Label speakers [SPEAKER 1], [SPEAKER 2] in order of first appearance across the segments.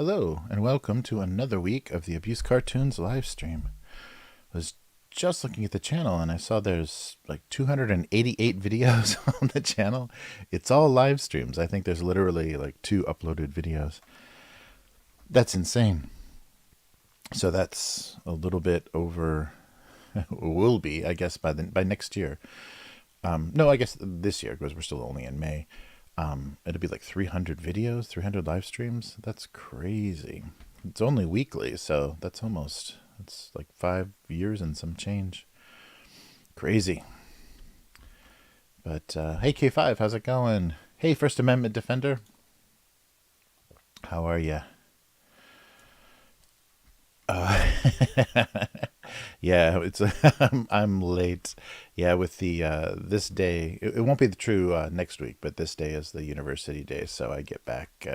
[SPEAKER 1] Hello, and welcome to another week of the Abusecartoons Livestream. I was just looking at the channel and I saw there's like 288 videos on the channel. It's all live streams. I think there's literally like 2 uploaded videos. That's insane. So that's a little bit over, will be, I guess, by next year. No, I guess this year, because we're still only in May. It'll be like 300 videos, 300 live streams. That's crazy. It's only weekly, so it's like 5 years and some change. Crazy. But hey, K5, how's it going? Hey, First Amendment Defender. How are you? Yeah, it's I'm late. Yeah, with the this day, it won't be the true next week, but this day is the university day, so I get back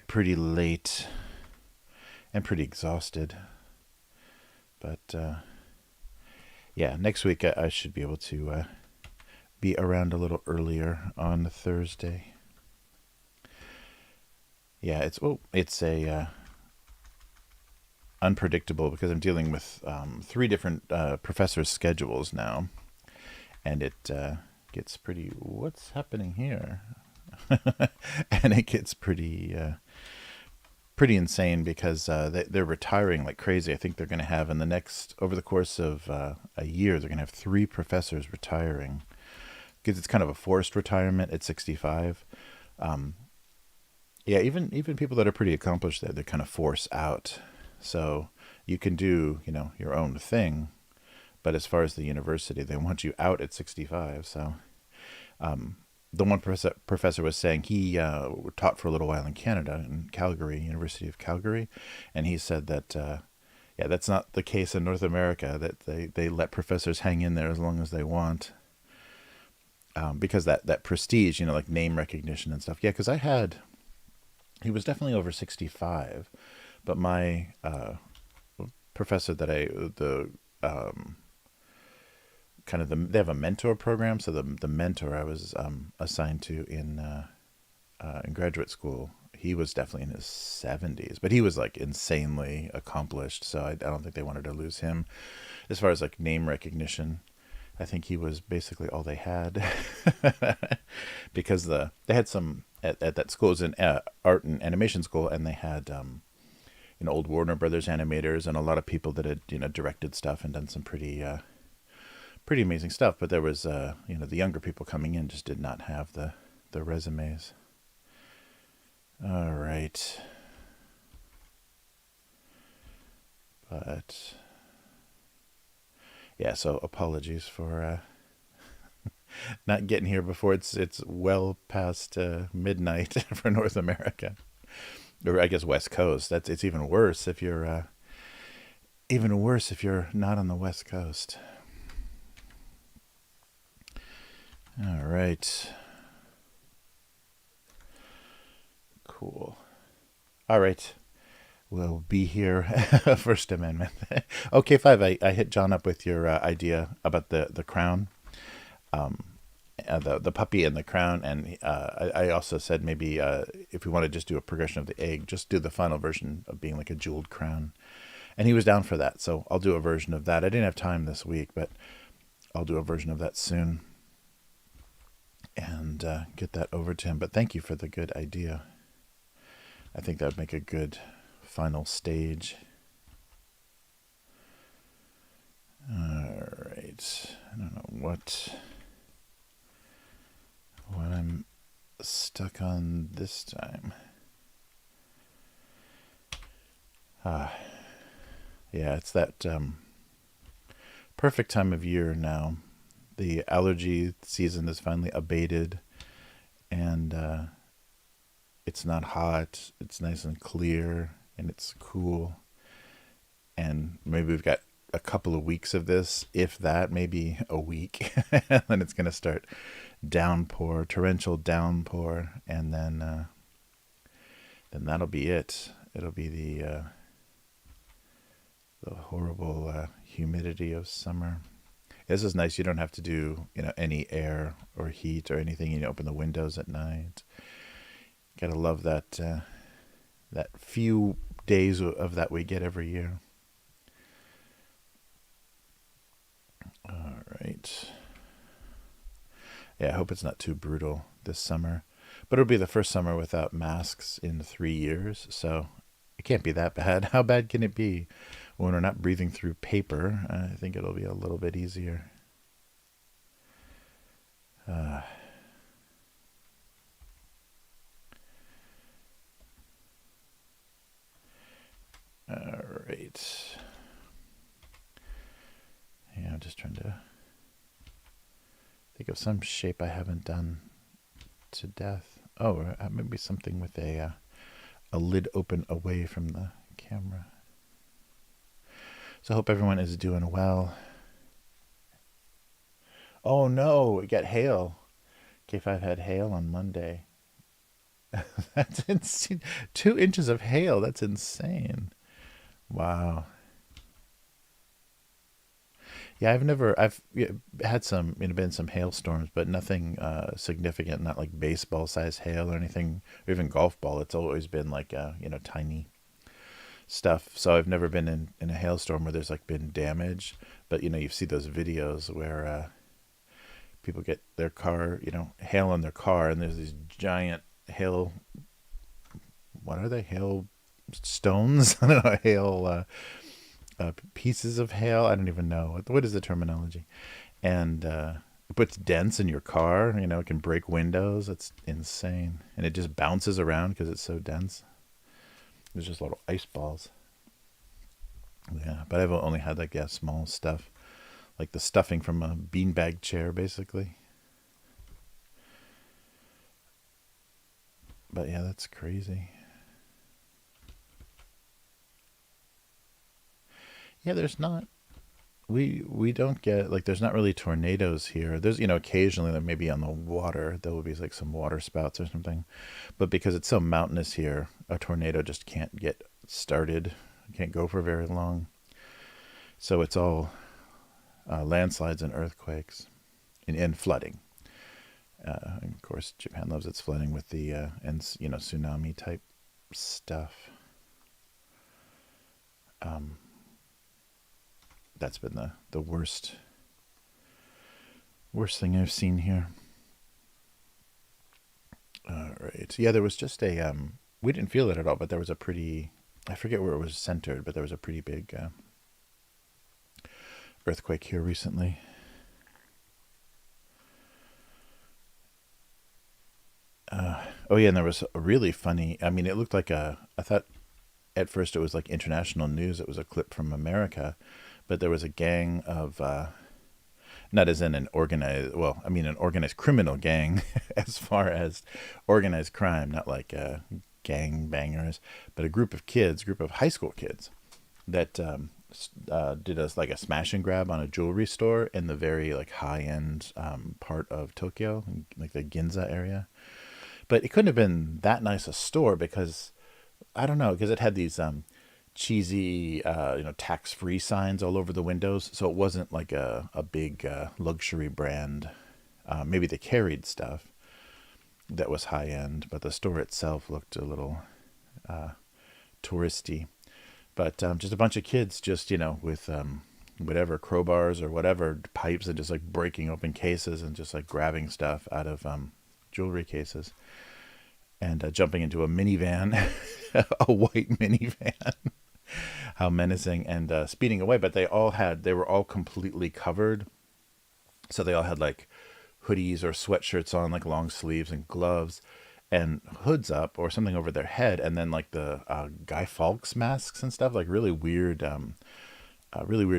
[SPEAKER 1] pretty late and pretty exhausted. But yeah, next week I should be able to be around a little earlier on Thursday. Yeah, it's a unpredictable because I'm dealing with 3 different professors' schedules now, and it gets pretty. What's happening here? And it gets pretty insane because they're retiring like crazy. I think they're going to have over the course of a year, they're going to have 3 professors retiring because it's kind of a forced retirement at 65. Yeah, even people that are pretty accomplished, they're kind of forced out. So you can do, your own thing, but as far as the university, they want you out at 65. So the one professor was saying he taught for a little while in Canada, in Calgary, University of Calgary, and he said that yeah, that's not the case in North America, that they let professors hang in there as long as they want. Because that prestige, like name recognition and stuff. Yeah, because he was definitely over 65, but my professor that they have a mentor program. So the mentor I was assigned to in graduate school, he was definitely in his 70s, but he was like insanely accomplished. So I don't think they wanted to lose him as far as like name recognition. I think he was basically all they had because they had some at that school. It was an art and animation school, and they had old Warner Brothers animators and a lot of people that had directed stuff and done some pretty amazing stuff. But there was the younger people coming in just did not have the resumes. All right, but yeah, so apologies for not getting here before it's well past midnight for North America, or I guess West Coast. It's even worse if you're not on the West Coast. All right, cool. All right, we'll be here. First Amendment. Okay, 5. I hit John up with your idea about the crown. The puppy and the crown, and I also said maybe if we want to just do a progression of the egg, just do the final version of being like a jeweled crown, and he was down for that. So I'll do a version of that. I didn't have time this week, but I'll do a version of that soon and get that over to him. But thank you for the good idea. I think that would make a good final stage. All right, I don't know what I'm stuck on this time. Yeah, it's that perfect time of year now. The allergy season is finally abated, and it's not hot. It's nice and clear, and it's cool. And maybe we've got a couple of weeks of this, if that, maybe a week, and then it's going to start torrential downpour, and then that'll be it. It'll be the horrible humidity of summer. This is nice. You don't have to do any air or heat or anything. You open the windows at night. Gotta love that few days of that we get every year. All right. Yeah, I hope it's not too brutal this summer. But it'll be the first summer without masks in 3 years, so it can't be that bad. How bad can it be when we're not breathing through paper? I think it'll be a little bit easier. Uh, all right. Yeah, I'm just trying to think of some shape I haven't done to death. Oh, maybe something with a lid open away from the camera. So I hope everyone is doing well. Oh no, we got hail. K5 had hail on Monday. That's insane. 2 inches of hail. That's insane. Wow. Yeah, I've had some, been some hailstorms, but nothing significant, not like baseball size hail or anything, or even golf ball. It's always been like, tiny stuff. So I've never been in a hailstorm where there's like been damage, but you see those videos where people get their car, hail on their car, and there's these giant hail, what are they? Hail stones? I don't know, hail pieces of hail. I don't even know. What is the terminology? And it puts dents in your car. It can break windows. It's insane. And it just bounces around because it's so dense. There's just little ice balls. Yeah, but I've only had like, small stuff. Like the stuffing from a beanbag chair, basically. But yeah, that's crazy. Yeah, there's not. We don't get, like, there's not really tornadoes here. There's, occasionally there maybe on the water there will be like some water spouts or something, but because it's so mountainous here, a tornado just can't get started, can't go for very long. So it's all landslides and earthquakes and flooding. And of course, Japan loves its flooding with the and tsunami type stuff. Um, that's been the worst thing I've seen here. All right. Yeah, there was just a we didn't feel it at all, but there was a pretty, I forget where it was centered, but there was a pretty big earthquake here recently. Oh yeah, and there was a really funny. I mean, it looked like I thought at first it was like international news. It was a clip from America, but there was a gang of, not as in an organized, well, I mean an organized criminal gang, as far as organized crime, not like gang bangers, but a group of kids, group of high school kids that did us like a smash and grab on a jewelry store in the very like high end part of Tokyo, like the Ginza area. But it couldn't have been that nice a store because I don't know, because it had these cheesy, tax-free signs all over the windows. So it wasn't like a big luxury brand. Maybe they carried stuff that was high end, but the store itself looked a little touristy. But just a bunch of kids, just with whatever crowbars or whatever pipes, and just like breaking open cases and just like grabbing stuff out of jewelry cases, and jumping into a minivan, a white minivan. How menacing, and speeding away. But they were all completely covered. So they all had like hoodies or sweatshirts on, like long sleeves and gloves and hoods up or something over their head. And then like the Guy Fawkes masks and stuff, like really weird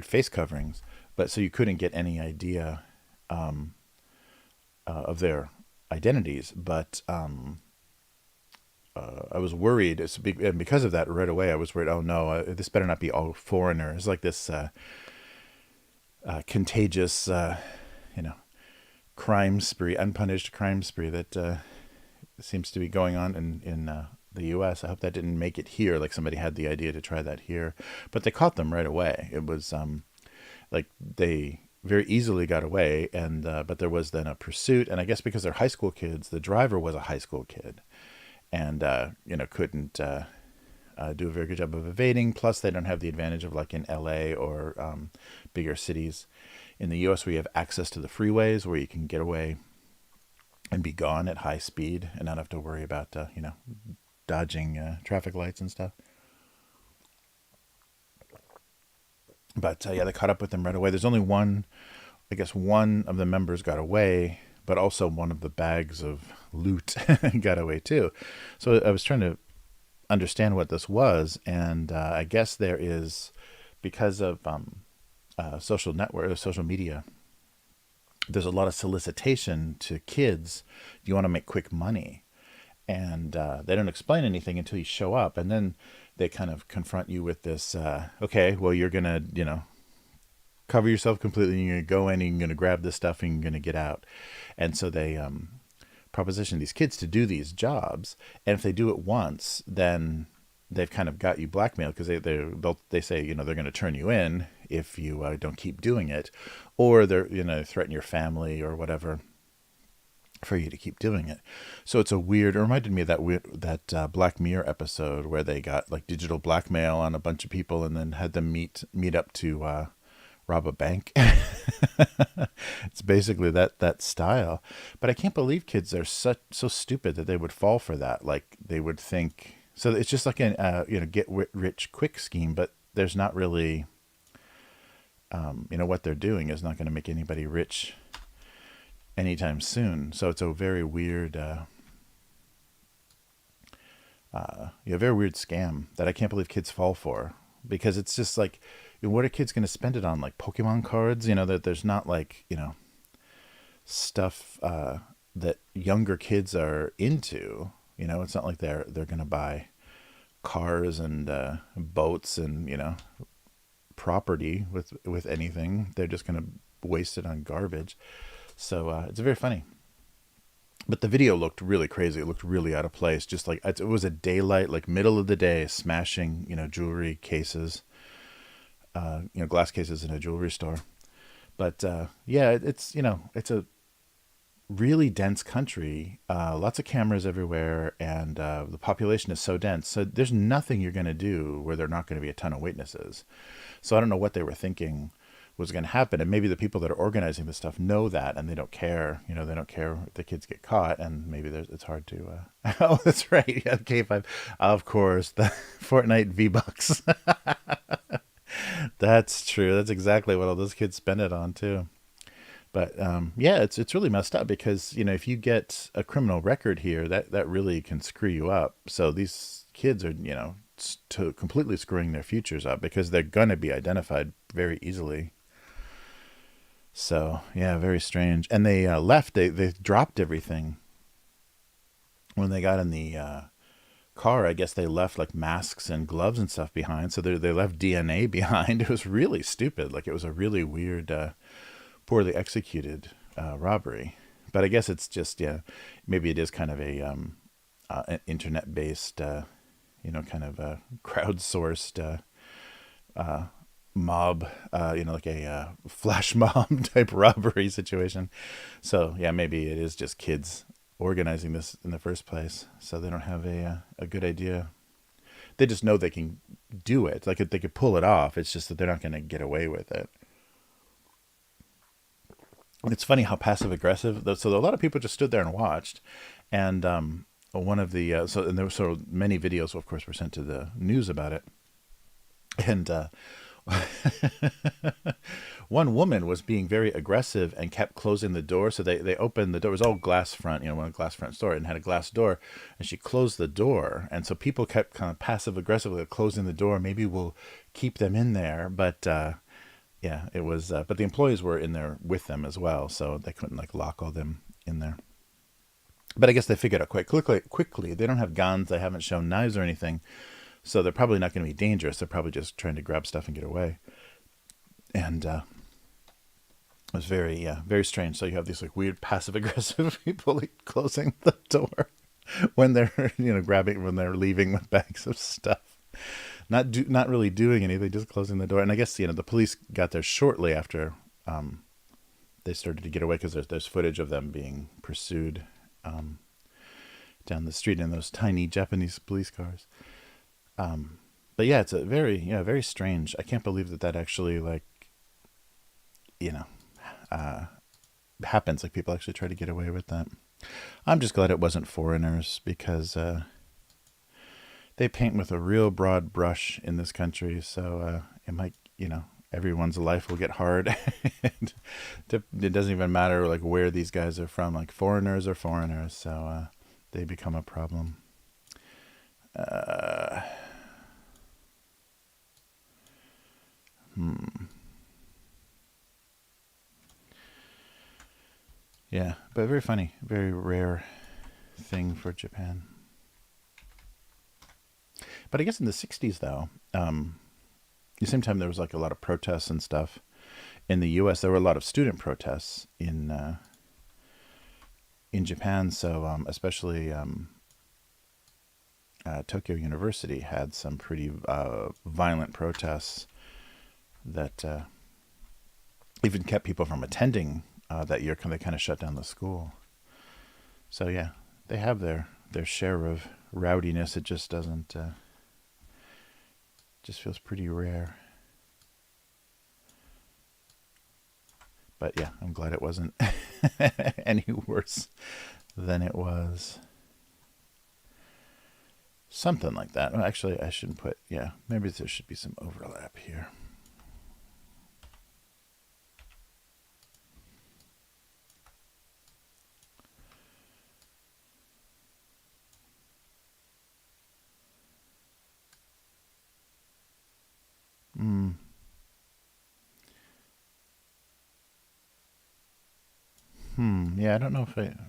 [SPEAKER 1] face coverings. But so you couldn't get any idea of their identities. But I was worried, and because of that, right away I was worried. Oh no, this better not be all foreigners. Like this contagious, crime spree, unpunished crime spree that seems to be going on in the U.S. I hope that didn't make it here. Like somebody had the idea to try that here, but they caught them right away. It was like they very easily got away, and but there was then a pursuit, and I guess because they're high school kids, the driver was a high school kid. and couldn't do a very good job of evading. Plus, they don't have the advantage of like in LA or bigger cities. In the US, where you have access to the freeways where you can get away and be gone at high speed and not have to worry about, dodging traffic lights and stuff. But yeah, they caught up with them right away. There's only one, I guess one of the members got away, but also one of the bags of loot got away too. So I was trying to understand what this was, and I guess there is, because of social network, social media, there's a lot of solicitation to kids. You want to make quick money, and they don't explain anything until you show up, and then they kind of confront you with this. Okay, well, you're gonna, cover yourself completely. You're gonna go in, and you're gonna grab this stuff, and you're gonna get out. And so they proposition these kids to do these jobs, and if they do it once, then they've kind of got you blackmailed, because they say they're going to turn you in if you don't keep doing it, or they're threaten your family or whatever for you to keep doing it. So it's a weird. It reminded me of that Black Mirror episode where they got like digital blackmail on a bunch of people and then had them meet up to rob a bank. It's basically that style. But I can't believe kids are so stupid that they would fall for that. Like they would think. So it's just like a get rich quick scheme, but there's not really, what they're doing is not going to make anybody rich anytime soon. So it's a very weird, very weird scam that I can't believe kids fall for, because it's just like, what are kids going to spend it on? Like Pokemon cards, that there's not like, stuff that younger kids are into. It's not like they're going to buy cars and boats and property with anything. They're just going to waste it on garbage. So it's very funny. But the video looked really crazy. It looked really out of place. Just like it was a daylight, like middle of the day, smashing jewelry cases, glass cases in a jewelry store. But it's it's a really dense country, lots of cameras everywhere, and the population is so dense. So there's nothing you're going to do where there are not going to be a ton of witnesses. So I don't know what they were thinking was going to happen. And maybe the people that are organizing this stuff know that, and they don't care. They don't care if the kids get caught, and maybe it's hard to. Oh, that's right. Yeah, K5. Of course, the Fortnite V-Bucks. That's true. That's exactly what all those kids spend it on too. But it's really messed up, because if you get a criminal record here, that really can screw you up. So these kids are completely screwing their futures up, because they're gonna be identified very easily. So yeah, very strange. And they left. They dropped everything when they got in the car. I guess they left like masks and gloves and stuff behind. So they left DNA behind. It was really stupid. Like it was a really weird. Poorly executed robbery. But I guess it's just, maybe it is kind of an internet-based, kind of a crowdsourced mob, like a flash mob type robbery situation. So yeah, maybe it is just kids organizing this in the first place, so they don't have a good idea. They just know they can do it. Like they could pull it off. It's just that they're not going to get away with it. It's funny how passive aggressive. So a lot of people just stood there and watched, and one of the and there were so many videos, of course, were sent to the news about it, and one woman was being very aggressive and kept closing the door. So they opened the door. It was all glass front, one glass front store, and had a glass door, and she closed the door, and so people kept kind of passive aggressively closing the door. Maybe we'll keep them in there, but. Yeah, it was, but the employees were in there with them as well, so they couldn't like lock all them in there. But I guess they figured out quite quickly. They don't have guns. They haven't shown knives or anything, so they're probably not going to be dangerous. They're probably just trying to grab stuff and get away. And it was very, very strange. So you have these like weird passive aggressive people like closing the door when they're grabbing, when they're leaving with bags of stuff. Not really doing anything, just closing the door. And I guess the police got there shortly after they started to get away, because there's footage of them being pursued, down the street in those tiny Japanese police cars. But yeah, it's a very strange. I can't believe that actually, like, you know, uh, happens. Like, people actually try to get away with that. I'm just glad it wasn't foreigners, because they paint with a real broad brush in this country. So it might, everyone's life will get hard. And it doesn't even matter like where these guys are from. Like, foreigners are foreigners, so they become a problem. Yeah, but very funny, very rare thing for Japan. But I guess in the '60s, though, the same time there was like a lot of protests and stuff in the U.S. There were a lot of student protests in Japan. So especially Tokyo University had some pretty violent protests that even kept people from attending that year. They kind of shut down the school. So yeah, they have their share of rowdiness. It just doesn't. Just feels pretty rare. But yeah, I'm glad it wasn't any worse than it was. Something like that. Well, actually, I shouldn't put. Yeah, maybe there should be some overlap here. Yeah, I don't know if I'm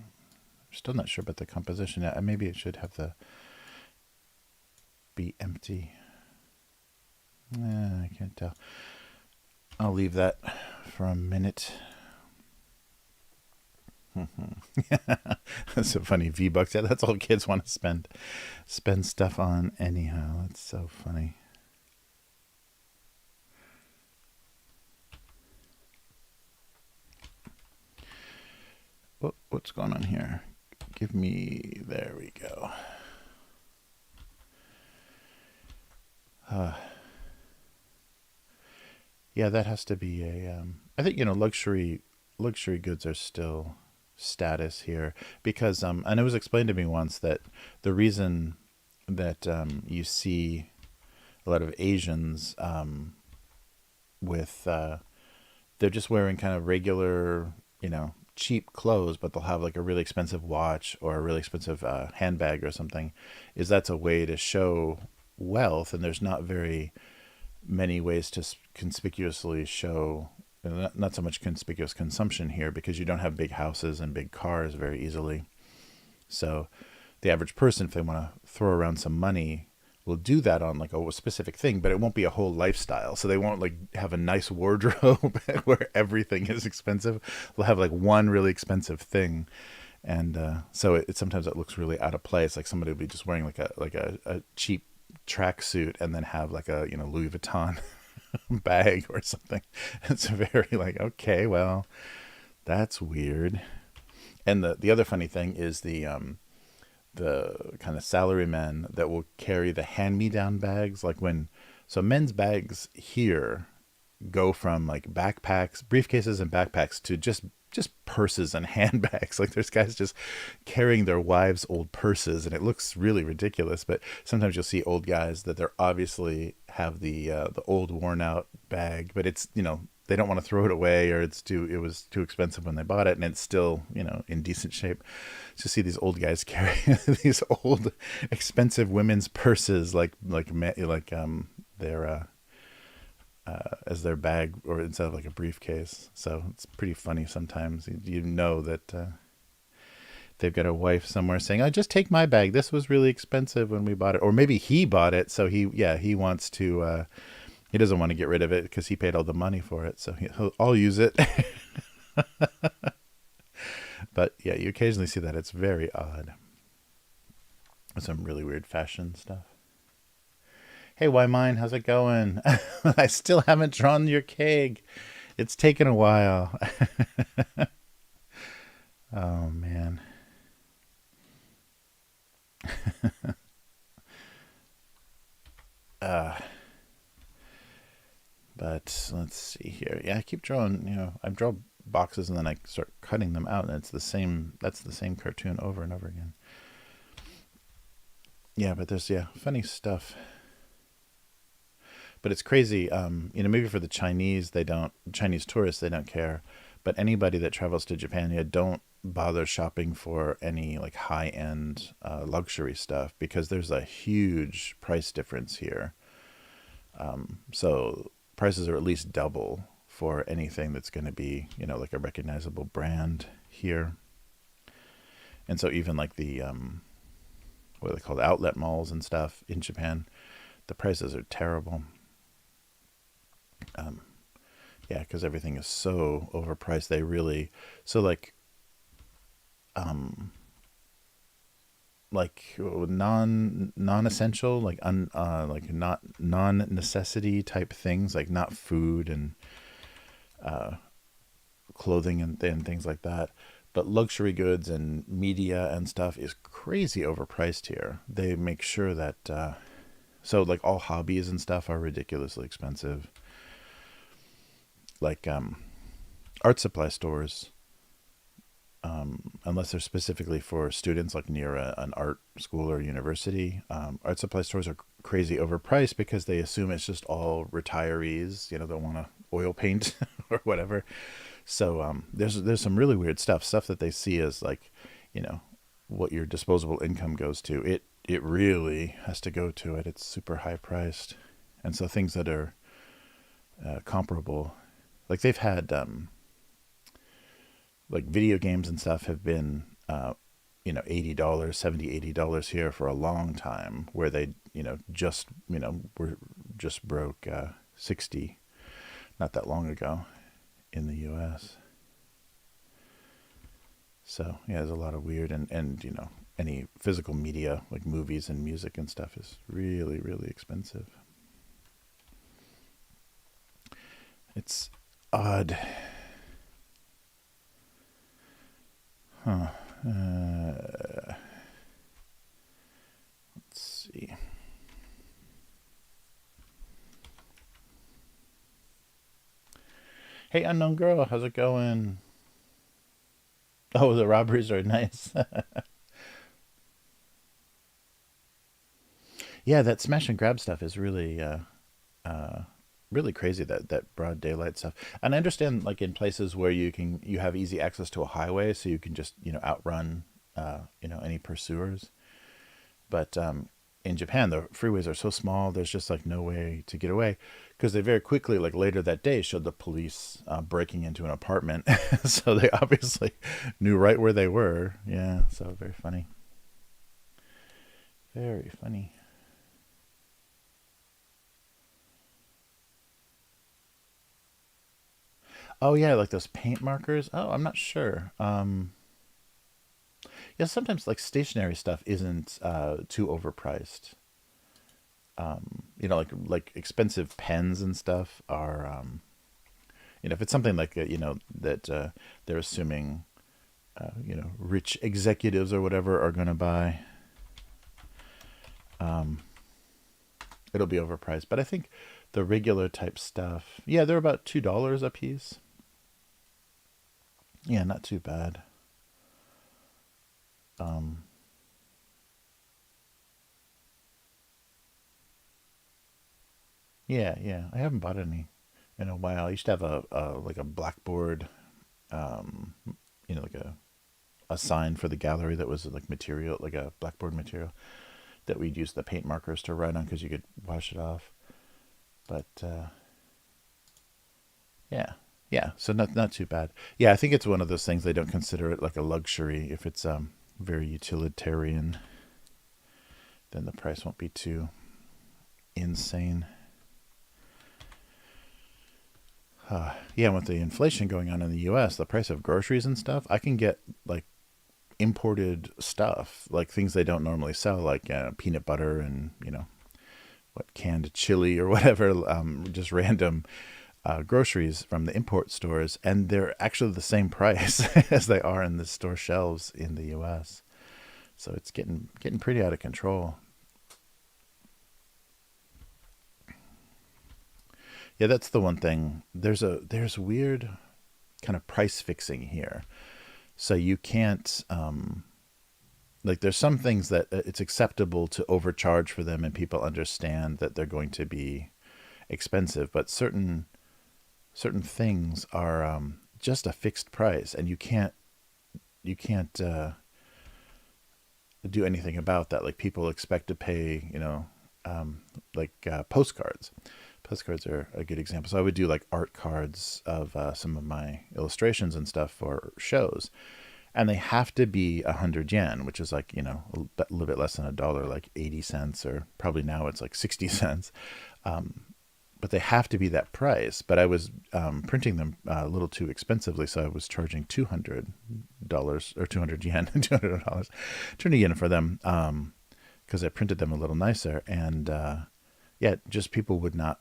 [SPEAKER 1] still not sure about the composition. Maybe it should have the be empty. I can't tell. I'll leave that for a minute. That's so funny. V-Bucks. Yeah, that's all kids want to spend stuff on anyhow. That's so funny. What's going on here? Give me. There we go. Yeah, that has to be a. I think luxury goods are still status here, because and it was explained to me once that the reason that you see a lot of Asians with they're just wearing kind of regular, cheap clothes, but they'll have like a really expensive watch or a really expensive handbag or something, is that's a way to show wealth. And there's not very many ways to conspicuously show, not so much conspicuous consumption here, because you don't have big houses and big cars very easily. So the average person, if they want to throw around some money, will do that on like a specific thing, but it won't be a whole lifestyle. So they won't like have a nice wardrobe where everything is expensive. They'll have like one really expensive thing. And so sometimes it looks really out of place. Like somebody would be just wearing like a cheap tracksuit and then have like a Louis Vuitton bag or something. It's very like, okay, well, that's weird. And the other funny thing is the kind of salary men that will carry the hand-me-down bags. Like so men's bags here go from like backpacks, briefcases and backpacks to just purses and handbags. Like there's guys just carrying their wives' old purses, and it looks really ridiculous. But sometimes you'll see old guys that they're obviously have the old worn out bag, but it's they don't want to throw it away, or it was too expensive when they bought it, and it's still in decent shape. To see these old guys carry these old expensive women's purses like their as their bag, or instead of like a briefcase. So it's pretty funny sometimes. That they've got a wife somewhere saying, "Oh, just take my bag. This was really expensive when we bought it." Or maybe he bought it, so he wants to. He doesn't want to get rid of it because he paid all the money for it. So I'll use it. But yeah, you occasionally see that. It's very odd. Some really weird fashion stuff. Hey, why mine? How's it going? I still haven't drawn your keg. It's taken a while. Oh, man. keep drawing, I draw boxes and then I start cutting them out, and it's the same. That's the same cartoon over and over again. Yeah, but there's funny stuff. But it's crazy. Maybe for the Chinese tourists, they don't care. But anybody that travels to Japan, don't bother shopping for any like high end luxury stuff, because there's a huge price difference here. So prices are at least double for anything that's going to be, like a recognizable brand here. And so even like the what are they called, outlet malls and stuff in Japan, the prices are terrible. Yeah, because everything is so overpriced. They really, so like non-essential, like not non-necessity type things, like not food and clothing and things like that, but luxury goods and media and stuff is crazy overpriced here. They make sure that so like all hobbies and stuff are ridiculously expensive. Like art supply stores, unless they're specifically for students, like near an art school or university, art supply stores are crazy overpriced because they assume it's just all retirees, that want to oil paint or whatever. So there's some really weird stuff that they see as like, what your disposable income goes to. It really has to go to it. It's super high priced, and so things that are comparable, like they've had like video games and stuff have been $80, $70, $80 here for a long time, where they were just broke 60 not that long ago in the US. So yeah, there's a lot of weird, and any physical media like movies and music and stuff is really, really expensive. It's odd. Huh. Let's see. Hey, unknown girl, how's it going? Oh, the robberies are nice. Yeah, that smash and grab stuff is really uh, really crazy, that broad daylight stuff. And I understand, like in places where you have easy access to a highway, so you can just outrun any pursuers. But in Japan, the freeways are so small. There's just like no way to get away, because they very quickly, like later that day, showed the police breaking into an apartment. So they obviously knew right where they were. Yeah, so very funny. Very funny. Oh yeah, like those paint markers. Oh, I'm not sure. Yeah, sometimes like stationary stuff isn't too overpriced. Like expensive pens and stuff are, if it's something like that they're assuming, rich executives or whatever are going to buy, um, it'll be overpriced. But I think the regular type stuff, yeah, they're about $2 a piece. Yeah, not too bad. Um, yeah, yeah, I haven't bought any in a while. I used to have a like a blackboard, um, like a sign for the gallery that was like material, like a blackboard material that we'd use the paint markers to write on, because you could wash it off. But yeah, yeah, so not too bad. Yeah, I think it's one of those things, they don't consider it like a luxury. If it's very utilitarian, then the price won't be too insane. Yeah, with the inflation going on in the U.S., the price of groceries and stuff, I can get like imported stuff, like things they don't normally sell, like peanut butter and what, canned chili or whatever, just random groceries from the import stores, and they're actually the same price as they are in the store shelves in the U.S. So it's getting pretty out of control. Yeah, that's the one thing. There's weird kind of price fixing here. So you can't like there's some things that it's acceptable to overcharge for them and people understand that they're going to be expensive, but certain things are just a fixed price and you can't do anything about that. Like people expect to pay, like postcards. Postcards are a good example. So I would do like art cards of some of my illustrations and stuff for shows, and they have to be 100 yen, which is like little bit less than a dollar, like 80 cents, or probably now it's like 60 cents. But they have to be that price. But I was printing them a little too expensively, so I was charging $200 or 200 yen, $200, 200 yen for them, because I printed them a little nicer, and yeah, just people wouldn't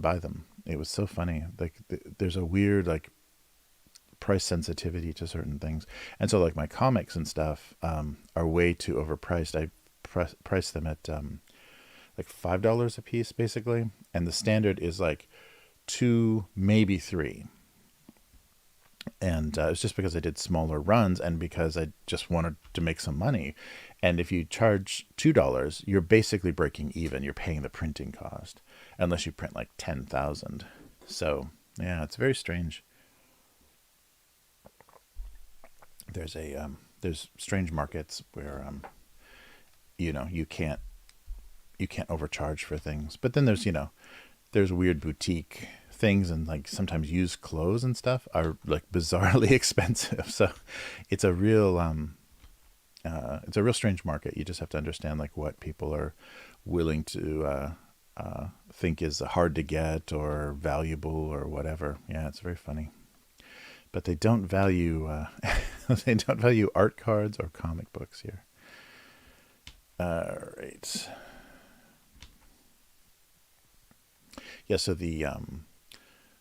[SPEAKER 1] buy them. It was so funny. Like there's a weird like price sensitivity to certain things, and so like my comics and stuff are way too overpriced. I price them at like $5 a piece basically, and the standard is like two, maybe three. And it's just because I did smaller runs and because I just wanted to make some money. And if you charge $2, you're basically breaking even. You're paying the printing cost, unless you print like 10,000. So yeah, it's very strange. There's strange markets where you can't overcharge for things. But then there's weird boutique things, and like sometimes used clothes and stuff are like bizarrely expensive. So it's a real strange market. You just have to understand like what people are willing to think is hard to get or valuable or whatever. Yeah, it's very funny. But they don't value they don't value art cards or comic books here. All right. Yeah, so the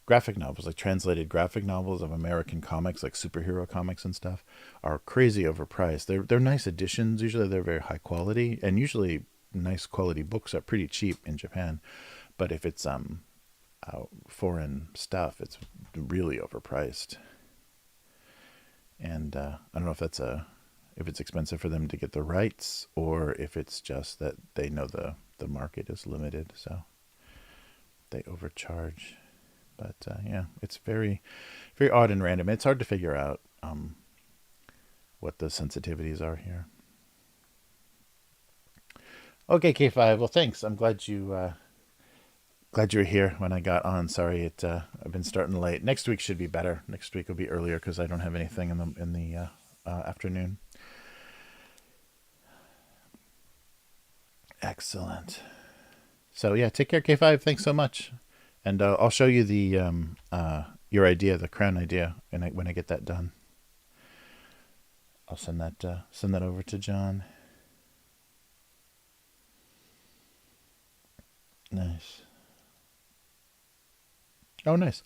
[SPEAKER 1] graphic novels, like translated graphic novels of American comics, like superhero comics and stuff, are crazy overpriced. They're nice editions. Usually they're very high quality, and usually nice quality books are pretty cheap in Japan. But if it's foreign stuff, it's really overpriced. And I don't know if it's expensive for them to get the rights, or if it's just that they know the market is limited, so they overcharge. But yeah, it's very, very odd and random. It's hard to figure out what the sensitivities are here. Okay, K5. Well, thanks. I'm glad you were here when I got on. Sorry, I've been starting late. Next week should be better. Next week will be earlier because I don't have anything in the afternoon. Excellent. So yeah, take care, K5. Thanks so much, and I'll show you the your idea, the crown idea, and when I get that done, I'll send that over to John. Nice. Oh, nice.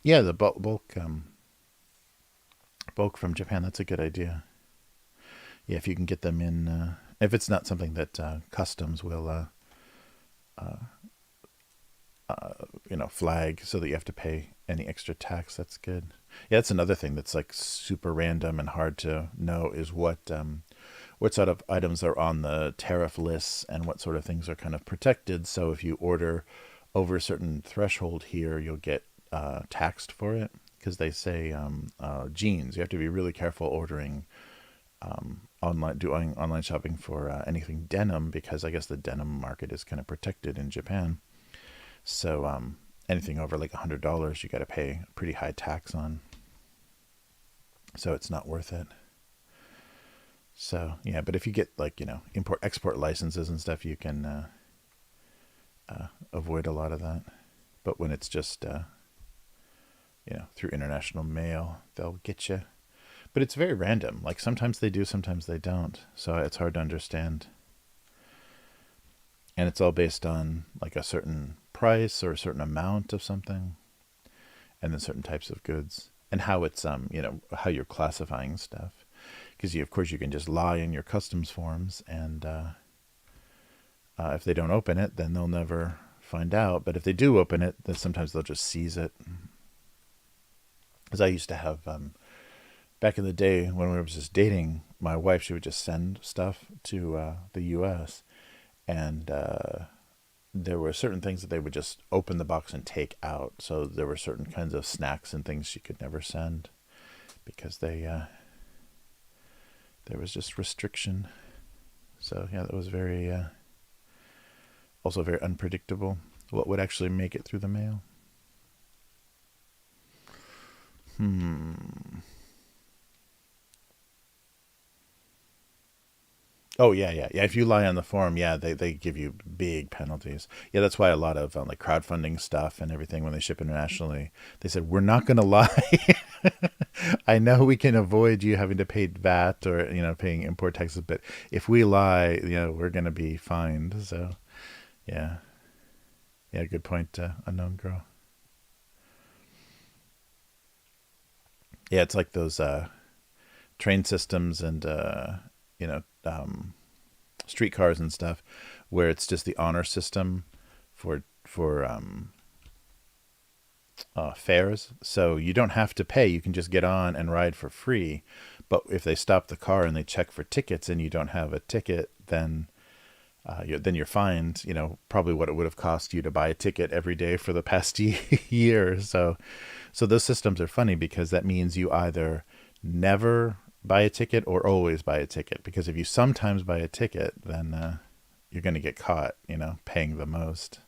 [SPEAKER 1] Yeah, the bulk from Japan. That's a good idea. Yeah, if you can get them in, if it's not something that customs will flag so that you have to pay any extra tax. That's good. Yeah, that's another thing that's like super random and hard to know is what sort of items are on the tariff lists and what sort of things are kind of protected. So if you order over a certain threshold here, you'll get taxed for it, because they say jeans. You have to be really careful ordering doing online shopping for anything denim, because I guess the denim market is kind of protected in Japan. So anything over like $100, you got to pay a pretty high tax on. So it's not worth it. So yeah, but if you get like import export licenses and stuff, you can avoid a lot of that. But when it's just through international mail, they'll get you. But it's very random. Like sometimes they do, sometimes they don't. So it's hard to understand. And it's all based on like a certain price or a certain amount of something, and then certain types of goods, and how it's how you're classifying stuff. Because of course you can just lie in your customs forms, and if they don't open it, then they'll never find out. But if they do open it, then sometimes they'll just seize it. Because I used to have, back in the day when we were just dating, my wife, she would just send stuff to the U.S. and there were certain things that they would just open the box and take out. So there were certain kinds of snacks and things she could never send because there was just restriction. So yeah, that was very also very unpredictable. What would actually make it through the mail? Oh yeah. If you lie on the forum, yeah, they give you big penalties. Yeah, that's why a lot of like crowdfunding stuff and everything when they ship internationally, they said we're not going to lie. I know we can avoid you having to pay VAT or paying import taxes, but if we lie, we're going to be fined. So yeah, good point, unknown girl. Yeah, it's like those train systems and you know streetcars and stuff, where it's just the honor system for fares. So you don't have to pay; you can just get on and ride for free. But if they stop the car and they check for tickets and you don't have a ticket, then you're fined. Probably what it would have cost you to buy a ticket every day for the past year. So those systems are funny because that means you either never buy a ticket or always buy a ticket. Because if you sometimes buy a ticket, then you're going to get caught, paying the most.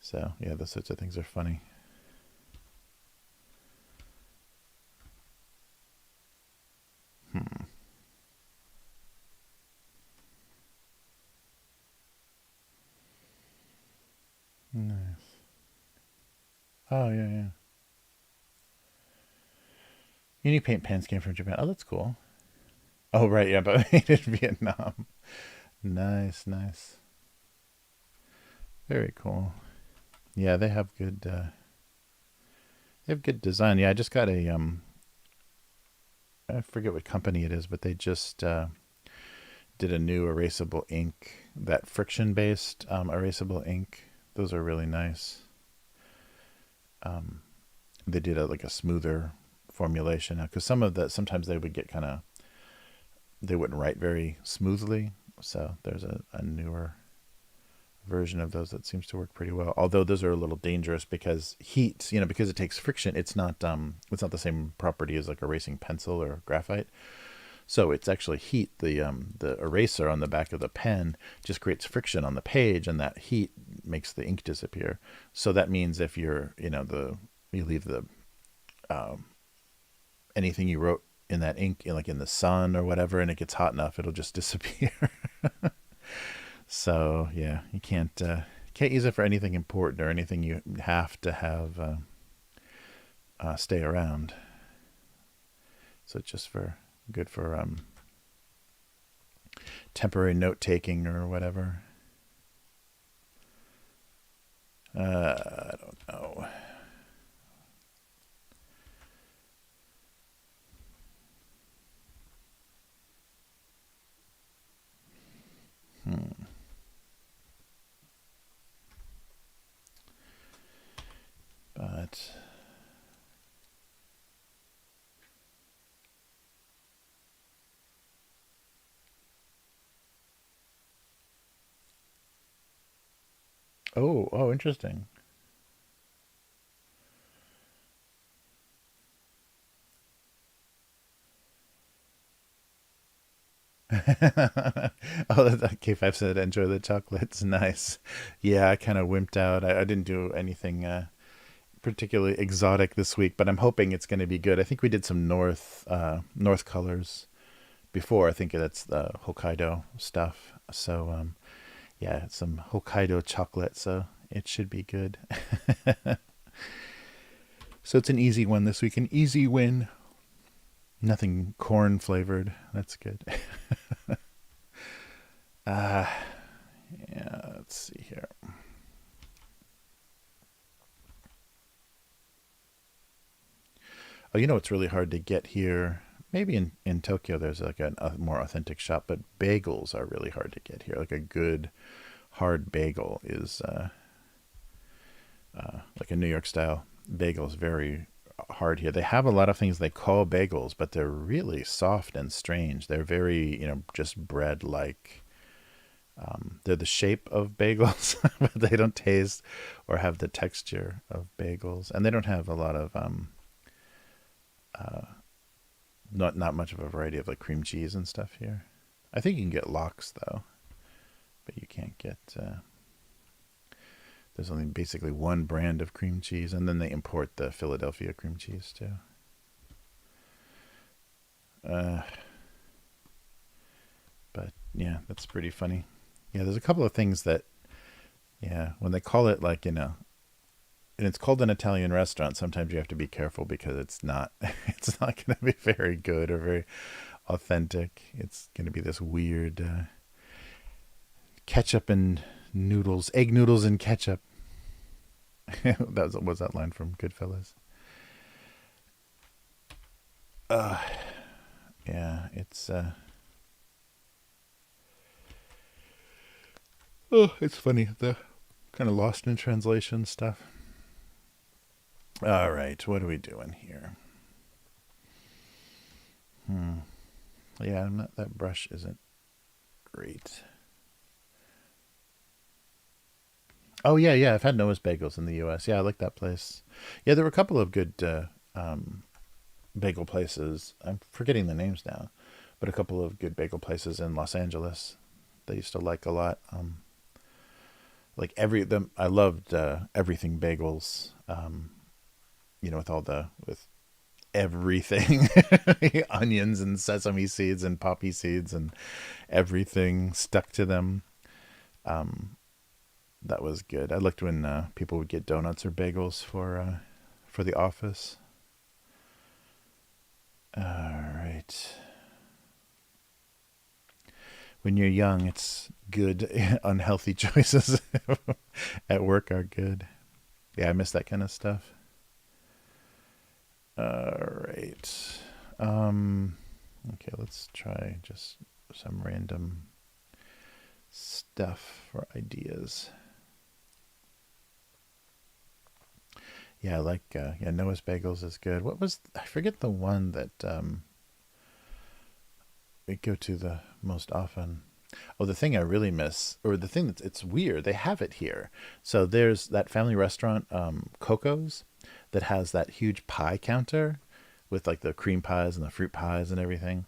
[SPEAKER 1] So yeah, those sorts of things are funny. Hmm. Nice. Oh yeah. Uni paint pens came from Japan. Oh, that's cool. Oh right, yeah, but made in Vietnam. Nice. Very cool. Yeah, they have good design. Yeah, I just got a I forget what company it is, but they just did a new erasable ink, that friction based erasable ink. Those are really nice. Um, they did like a smoother formulation because sometimes they would get kind of they wouldn't write very smoothly. So there's a newer version of those that seems to work pretty well. Although those are a little dangerous because heat, because it takes friction, it's not the same property as like erasing pencil or graphite. So it's actually heat. The eraser on the back of the pen just creates friction on the page, and that heat makes the ink disappear. So that means if you leave the anything you wrote in that ink like in the sun or whatever, and it gets hot enough, it'll just disappear. So yeah, you can't use it for anything important or anything you have to have stay around. So it's just for good for temporary note taking or whatever. I don't know. Hmm. But oh, interesting. Oh, K5 said enjoy the chocolates. Nice. Yeah, I kind of wimped out. I didn't do anything particularly exotic this week, but I'm hoping it's going to be good. I think we did some North colors before. I think that's the Hokkaido stuff. So yeah, some Hokkaido chocolate. So it should be good. So it's an easy one this week. An easy win. Nothing corn flavored. That's good. uh yeah, let's see here. Oh, it's really hard to get here maybe in Tokyo there's like a more authentic shop, but bagels are really hard to get here. Like a good hard bagel is like a New York style bagel is very hard here. They have a lot of things they call bagels, but they're really soft and strange. They're very, just bread like. They're the shape of bagels, but they don't taste or have the texture of bagels, and they don't have a lot of not much of a variety of like cream cheese and stuff here. I think you can get lox though, but you can't get. There's only basically one brand of cream cheese, and then they import the Philadelphia cream cheese too. But yeah, that's pretty funny. Yeah, there's a couple of things that, yeah, when they call it like, and it's called an Italian restaurant, sometimes you have to be careful because it's not, it's not going to be very good or very authentic. It's going to be this weird ketchup and noodles, egg noodles and ketchup. Was that line from Goodfellas? Yeah, it's oh, it's funny, the kind of lost in translation stuff. All right, what are we doing here? Yeah, that brush isn't great. Oh yeah. I've had Noah's Bagels in the U.S. Yeah, I like that place. Yeah, there were a couple of good bagel places. I'm forgetting the names now, but a couple of good bagel places in Los Angeles. They used to like a lot. Like I loved everything bagels. With everything, onions and sesame seeds and poppy seeds and everything stuck to them. That was good. I liked when people would get donuts or bagels for the office. All right. When you're young, it's good. Unhealthy choices at work are good. Yeah, I miss that kind of stuff. All right. Okay, let's try just some random stuff for ideas. Yeah, I like Noah's Bagels is good. I forget the one that we go to the most often. Oh, the thing I really miss, or the thing it's weird, they have it here. So there's that family restaurant, Coco's, that has that huge pie counter with like the cream pies and the fruit pies and everything.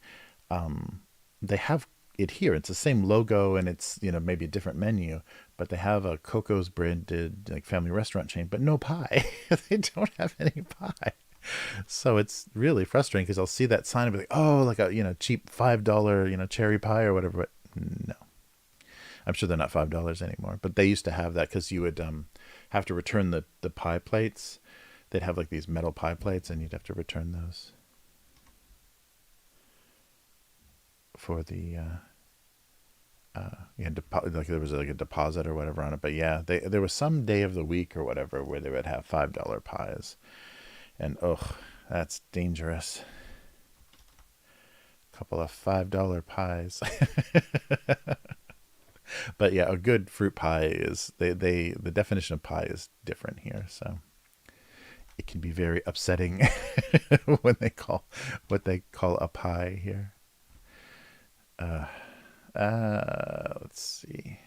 [SPEAKER 1] They have it here. It's the same logo and it's, maybe a different menu, but they have a Coco's branded like family restaurant chain, but no pie. They don't have any pie. So it's really frustrating because I'll see that sign and be like, oh, like a, cheap $5, cherry pie or whatever. But no, I'm sure they're not $5 anymore, but they used to have that because you would have to return the pie plates. They'd have like these metal pie plates and you'd have to return those for the like there was like a deposit or whatever on it. But yeah, there was some day of the week or whatever where they would have $5 pies, and that's dangerous. A couple of $5 pies. But yeah, a good fruit pie is the definition of pie is different here, so it can be very upsetting when they call what they call a pie here. Let's see.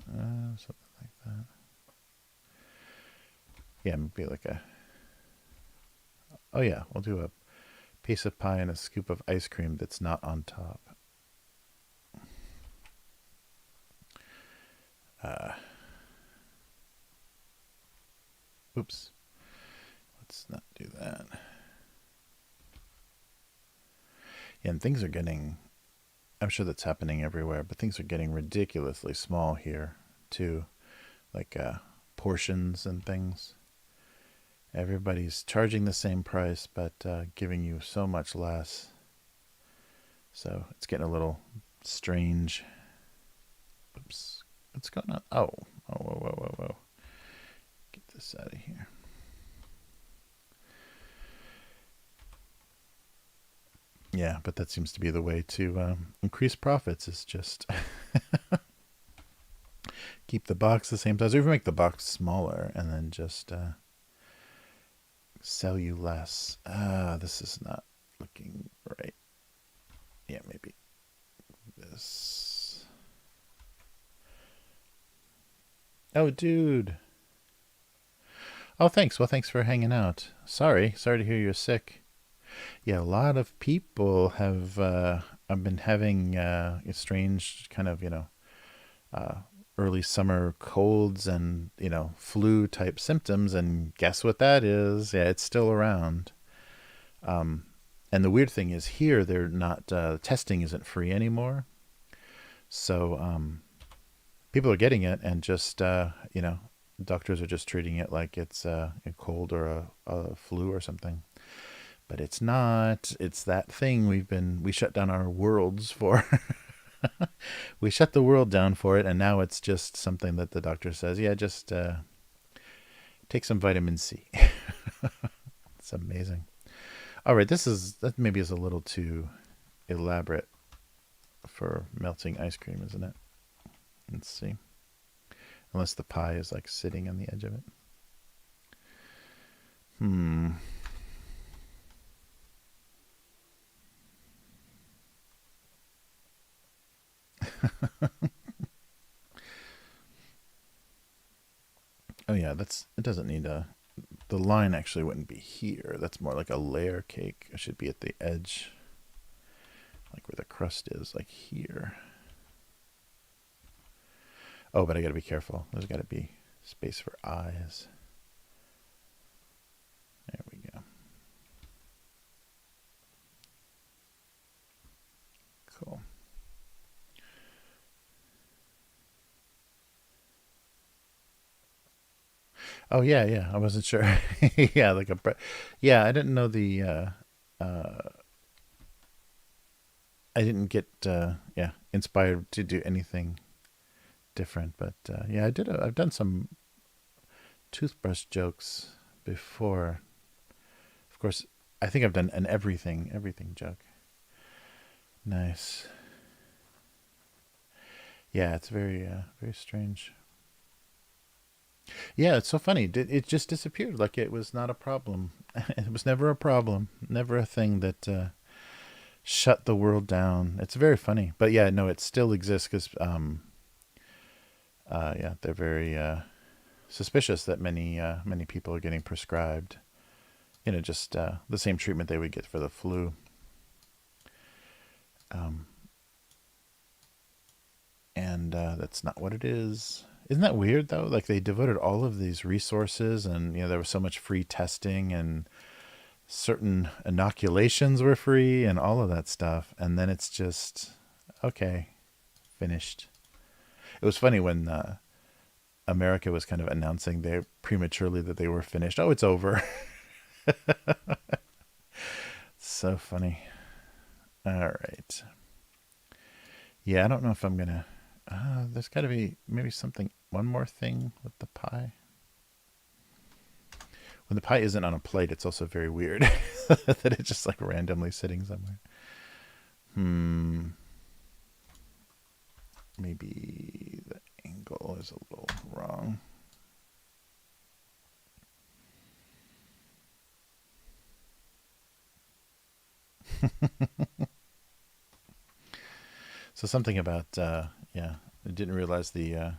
[SPEAKER 1] Something like that. Yeah, maybe like a. Oh yeah, we'll do a piece of pie and a scoop of ice cream that's not on top. Oops. Let's not do that. Yeah, and things are getting. I'm sure that's happening everywhere, but things are getting ridiculously small here, too. Like portions and things. Everybody's charging the same price, but giving you so much less. So it's getting a little strange. Oops. What's going on? Oh, whoa. this out of here. Yeah, but that seems to be the way to increase profits, is just keep the box the same size, or even make the box smaller and then just sell you less. This is not looking right. Yeah, maybe this. Oh, dude. Oh, thanks. Well, thanks for hanging out. Sorry to hear you're sick. Yeah, a lot of people have. I've been having a strange kind of, uh, early summer colds and flu type symptoms, and guess what that is? Yeah, it's still around. Um, and the weird thing is here they're not testing isn't free anymore, so people are getting it and just doctors are just treating it like it's a cold or a flu or something. But it's not. It's that thing we shut down our worlds for. We shut the world down for it, and now it's just something that the doctor says, yeah, just take some vitamin C. It's amazing. All right, that maybe is a little too elaborate for melting ice cream, isn't it? Let's see. Unless the pie is like sitting on the edge of it. Oh yeah, it doesn't need the line actually wouldn't be here. That's more like a layer cake. It should be at the edge, like where the crust is, like here. Oh, but I gotta be careful. There's gotta be space for eyes. There we go. Cool. Oh yeah. I wasn't sure. Yeah, like yeah, I didn't know the I didn't get inspired to do anything different, but yeah, I've done some toothbrush jokes before. Of course, I think I've done an everything joke. Nice. Yeah, it's very strange. Yeah, it's so funny. It just disappeared like it was not a problem. It was never a problem, never a thing that shut the world down. It's very funny. But yeah, no, it still exists because yeah, they're very suspicious that many people are getting prescribed, just the same treatment they would get for the flu. Um, and that's not what it is. Isn't that weird though? Like they devoted all of these resources, and there was so much free testing, and certain inoculations were free, and all of that stuff, and then it's just okay, finished. It was funny when America was kind of announcing they prematurely that they were finished. Oh, it's over. So funny. All right. Yeah, I don't know if I'm gonna. There's got to be maybe one more thing with the pie. When the pie isn't on a plate, it's also very weird that it's just like randomly sitting somewhere. Maybe the angle is a little wrong. So something about yeah, I didn't realize the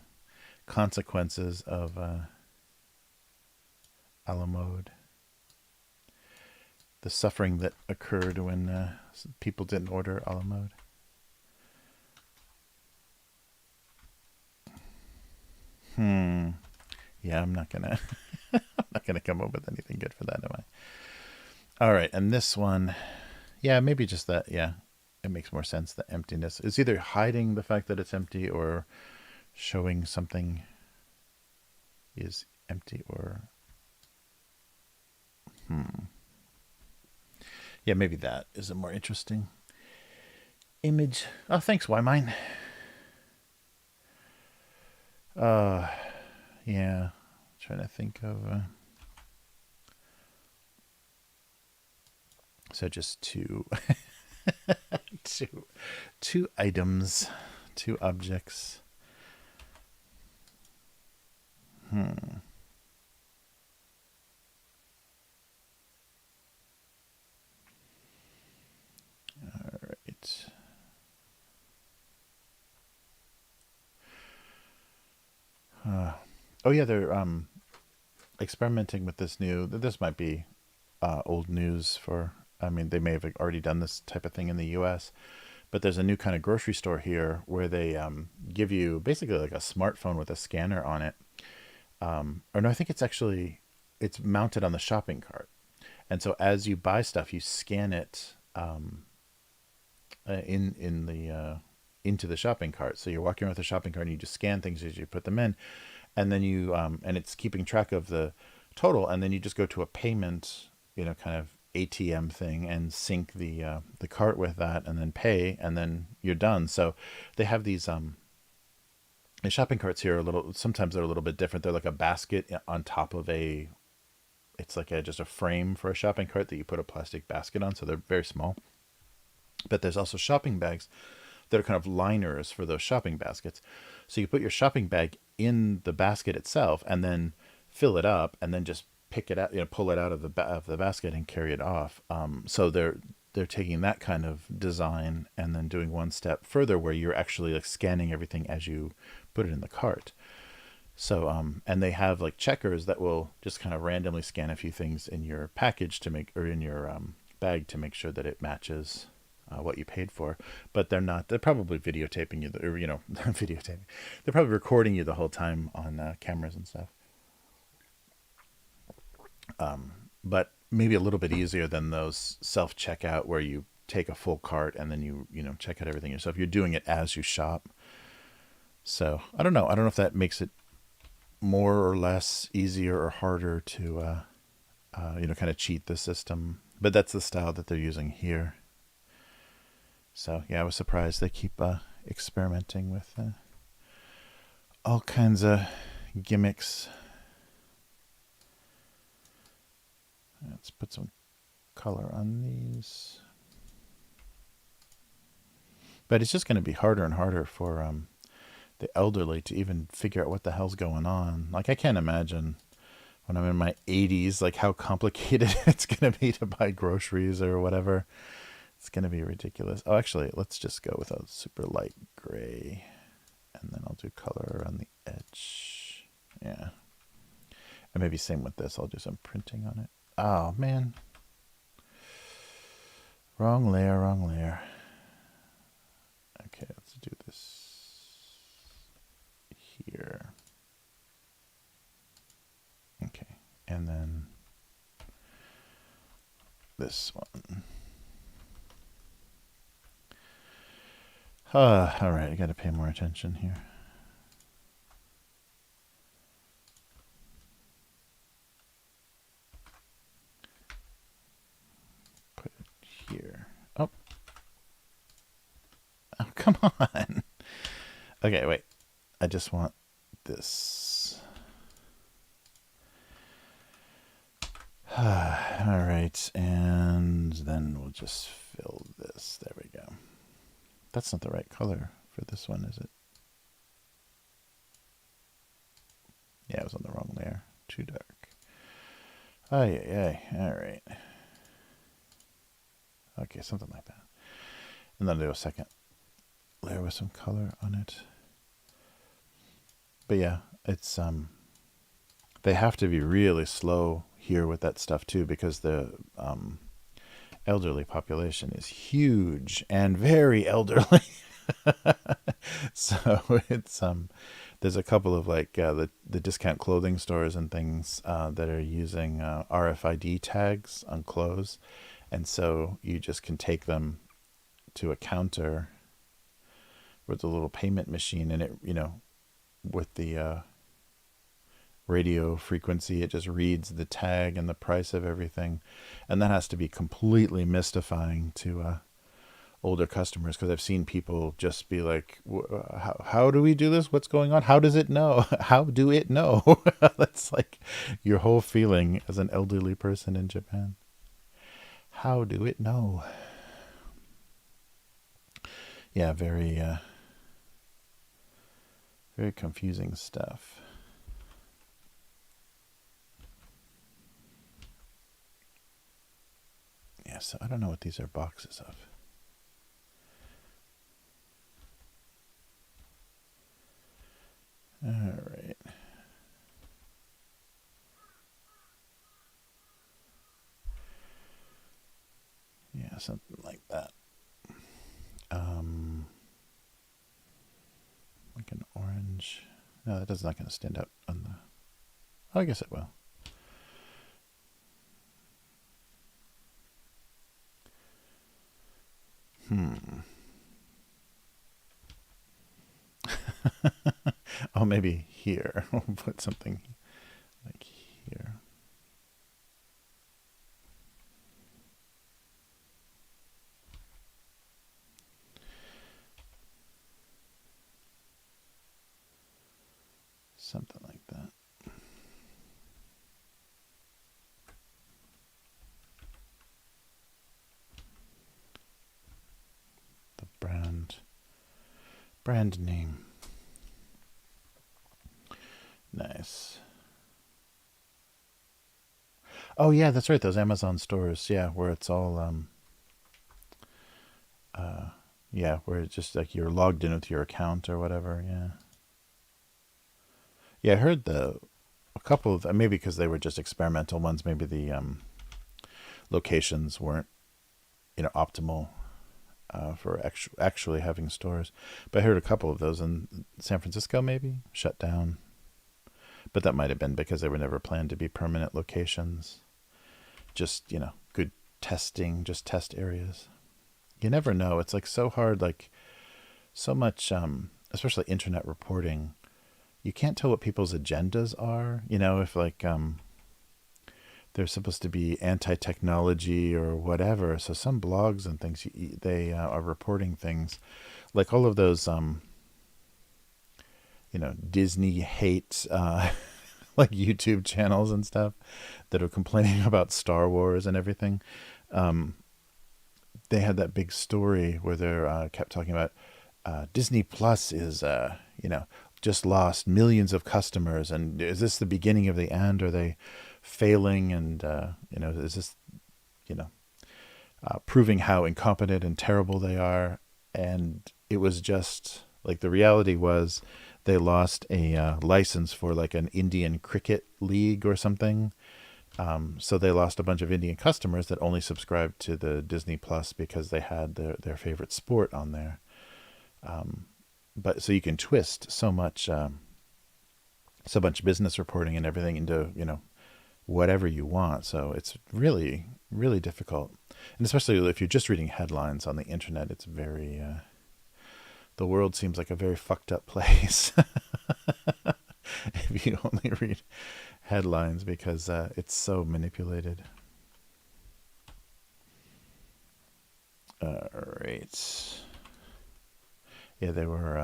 [SPEAKER 1] consequences of a la mode. The suffering that occurred when people didn't order a la mode. Yeah, I'm not gonna I'm not gonna come up with anything good for that, am I? All right, and this one, yeah, maybe just that. Yeah, it makes more sense. The emptiness is either hiding the fact that it's empty or showing something is empty, or yeah, maybe that is a more interesting image. Oh, thanks, Why Mine. Uh, yeah, Trying to think of. So just two, two items, two objects. All right. Oh yeah, they're experimenting with this new. This might be old news for. I mean, they may have already done this type of thing in the U.S., but there's a new kind of grocery store here where they give you basically like a smartphone with a scanner on it. Or no, I think it's mounted on the shopping cart, and so as you buy stuff, you scan it in the into the shopping cart. So you're walking around with the shopping cart and you just scan things as you put them in, and then you and it's keeping track of the total, and then you just go to a payment, kind of ATM thing and sync the cart with that, and then pay, and then you're done. So they have these the shopping carts here are sometimes they're a little bit different. They're like a basket on top of it's like just a frame for a shopping cart that you put a plastic basket on. So they're very small. But there's also shopping bags that are kind of liners for those shopping baskets. So you put your shopping bag in the basket itself and then fill it up and then just pick it out, pull it out of the basket and carry it off. So they're taking that kind of design and then doing one step further where you're actually like scanning everything as you put it in the cart. So and they have like checkers that will just kind of randomly scan a few things in your package or in your bag to make sure that it matches what you paid for. But they're probably videotaping you, or videotaping. They're probably recording you the whole time on cameras and stuff. But maybe a little bit easier than those self checkout where you take a full cart and then you check out everything yourself. You're doing it as you shop. So I don't know. I don't know if that makes it more or less easier or harder to kind of cheat the system. But that's the style that they're using here. So yeah, I was surprised they keep experimenting with all kinds of gimmicks. Let's put some color on these. But it's just going to be harder and harder for the elderly to even figure out what the hell's going on. Like, I can't imagine when I'm in my 80s, like how complicated it's going to be to buy groceries or whatever. It's going to be ridiculous. Oh, actually, let's just go with a super light gray. And then I'll do color on the edge. Yeah. And maybe same with this. I'll do some printing on it. Oh, man. Wrong layer. Okay, let's do this here. Okay, and then this one. All right, I got to pay more attention here. Put it here. Oh, come on. Okay, wait. I just want this. All right, and then we'll just fill this. There we go. That's not the right color for this one, is it? Yeah, it was on the wrong layer. Too dark. Oh, yeah. All right. Okay, something like that. And then I'll do a second layer with some color on it. But yeah, it's they have to be really slow here with that stuff too, because the elderly population is huge and very elderly. So it's there's a couple of like the discount clothing stores and things that are using RFID tags on clothes, and so you just can take them to a counter with a little payment machine, and it with the radio frequency, it just reads the tag and the price of everything, and that has to be completely mystifying to older customers, because I've seen people just be like, how do we do this? What's going on? How does it know? How do it know?" That's like your whole feeling as an elderly person in Japan. How do it know? Yeah, very confusing stuff. Yeah, so I don't know what these are boxes of. All right. Yeah, something like that. Like an orange. No, that is not going to stand out on the. Oh, I guess it will. Oh, maybe here. We'll put something like here. Something like that. The brand name. Nice. Oh yeah, that's right. Those Amazon stores. Yeah, where it's all yeah, where it's just like you're logged in with your account or whatever. Yeah. Yeah, I heard a couple of maybe because they were just experimental ones. Maybe the locations weren't optimal for actually having stores. But I heard a couple of those in San Francisco maybe shut down. But that might have been because they were never planned to be permanent locations. Just good testing, just test areas. You never know. It's like so hard. Like so much, especially internet reporting. You can't tell what people's agendas are. If like they're supposed to be anti-technology or whatever. So some blogs and things they are reporting things like all of those Disney hate like YouTube channels and stuff that are complaining about Star Wars and everything. They had that big story where they kept talking about Disney Plus is just lost millions of customers, and is this the beginning of the end? Are they failing? And is this you know proving how incompetent and terrible they are? And it was just like the reality was they lost a license for like an Indian cricket league or something. So they lost a bunch of Indian customers that only subscribed to the Disney Plus because they had their favorite sport on there. But so you can twist so much business reporting and everything into whatever you want. So it's really really difficult, and especially if you're just reading headlines on the internet, it's very the world seems like a very fucked up place if you only read headlines because it's so manipulated. All right. Yeah, there were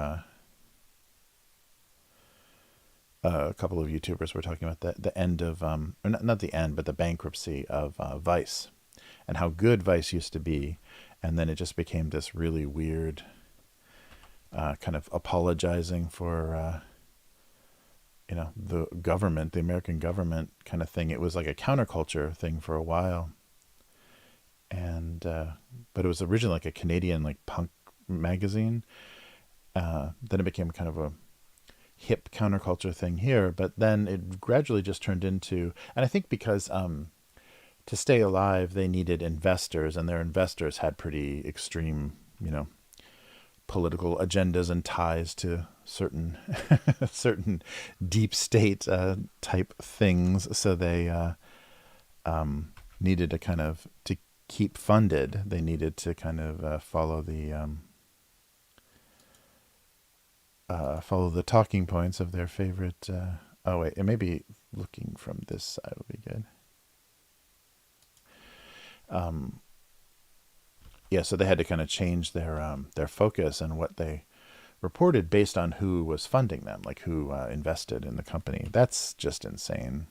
[SPEAKER 1] a couple of YouTubers were talking about the end of, or not the end, but the bankruptcy of Vice, and how good Vice used to be, and then it just became this really weird kind of apologizing for the government, the American government kind of thing. It was like a counterculture thing for a while, and but it was originally like a Canadian like punk magazine. Then it became kind of a hip counterculture thing here, but then it gradually just turned into, and I think because to stay alive they needed investors, and their investors had pretty extreme political agendas and ties to certain certain deep state type things. So they needed to kind of to keep funded. They needed to kind of follow the talking points of their favorite. Oh wait, it may be looking from this side will be good. yeah, so they had to kind of change their focus and what they reported based on who was funding them, like who invested in the company. That's just insane.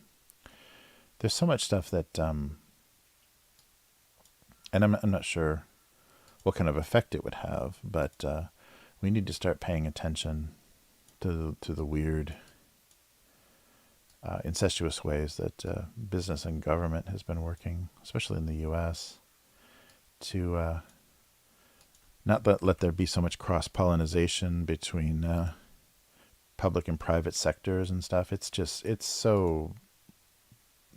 [SPEAKER 1] There's so much stuff that, and I'm not sure what kind of effect it would have, but we need to start paying attention to the weird, incestuous ways that business and government has been working, especially in the U.S., to not let there be so much cross-pollination between public and private sectors and stuff. It's so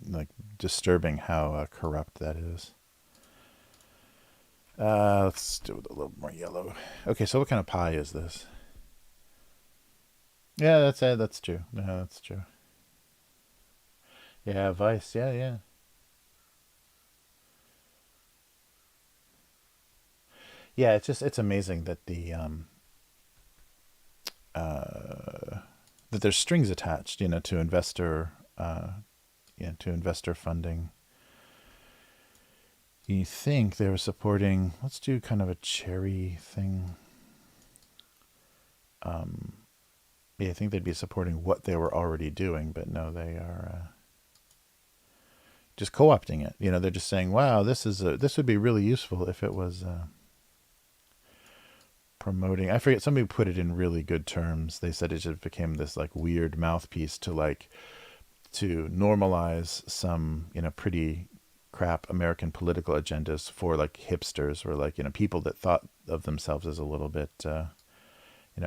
[SPEAKER 1] like disturbing how corrupt that is. Let's do it a little more yellow. Okay, so what kind of pie is this? Yeah, that's it. That's true. Yeah, that's true. Yeah, Vice. Yeah, yeah. Yeah, it's amazing that the that there's strings attached, to investor to investor funding. You think they were supporting? Let's do kind of a cherry thing. Yeah, I think they'd be supporting what they were already doing, but no, they are just co-opting it. They're just saying, "Wow, this would be really useful if it was promoting." I forget. Somebody put it in really good terms. They said it just became this like weird mouthpiece to normalize some pretty crap American political agendas for like hipsters or like people that thought of themselves as a little bit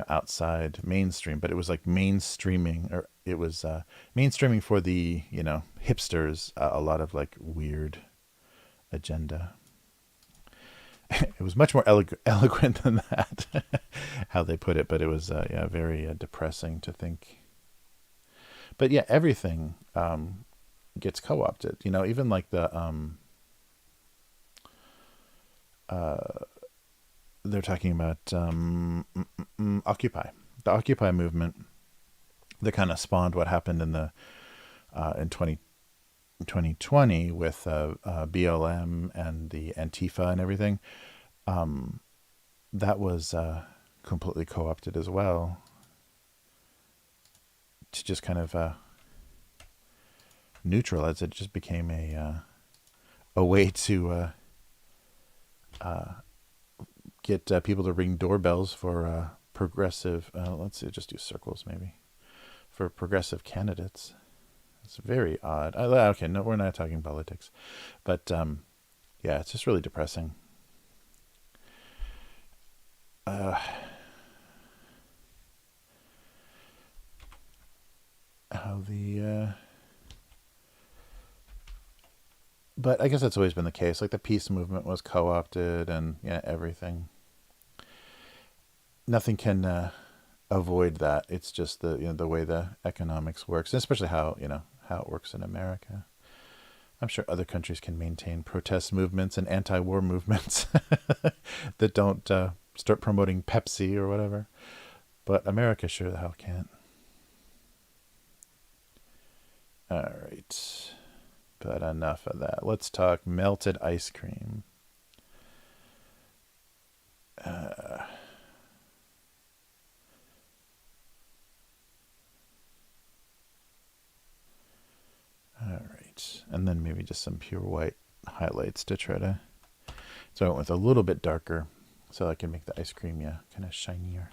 [SPEAKER 1] outside mainstream, but it was like mainstreaming, or it was mainstreaming for the hipsters, a lot of like weird agenda. It was much more eloquent than that, how they put it, but it was yeah, very depressing to think. But yeah, everything gets co-opted. Even like the they're talking about Occupy, the Occupy movement. That kind of spawned what happened in the in 2020 with BLM and the Antifa and everything. That was completely co-opted as well to just kind of neutralize it. It just became a way to get people to ring doorbells for progressive. Let's see, just do circles maybe for progressive candidates. It's very odd. Okay, no, we're not talking politics, but yeah, it's just really depressing. How the but I guess that's always been the case. Like the peace movement was co-opted, and yeah, everything. Nothing can avoid that. It's just the way the economics works, and especially how it works in America. I'm sure other countries can maintain protest movements and anti-war movements that don't start promoting Pepsi or whatever. But America sure the hell can't. All right. But enough of that. Let's talk melted ice cream. All right. And then maybe just some pure white highlights to try to. So I went with a little bit darker so I can make the ice cream, yeah, kind of shinier.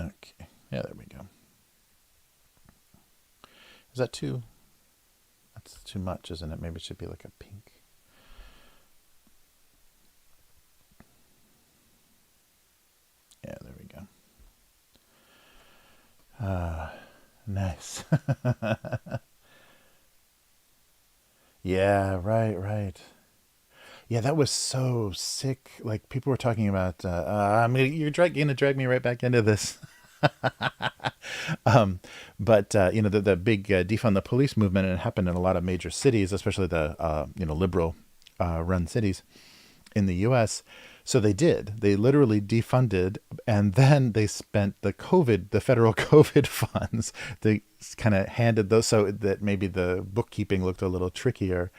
[SPEAKER 1] Okay. Yeah, there we go. Is that too? That's too much, isn't it? Maybe it should be like a pink. Yeah, there we go. Nice. Yeah, right, right. Yeah, that was so sick. Like people were talking about, gonna drag me right back into this. um, but the big defund the police movement, and it happened in a lot of major cities, especially the liberal run cities in the U.S. So they did. They literally defunded, and then they spent the federal COVID funds. They kind of handed those so that maybe the bookkeeping looked a little trickier,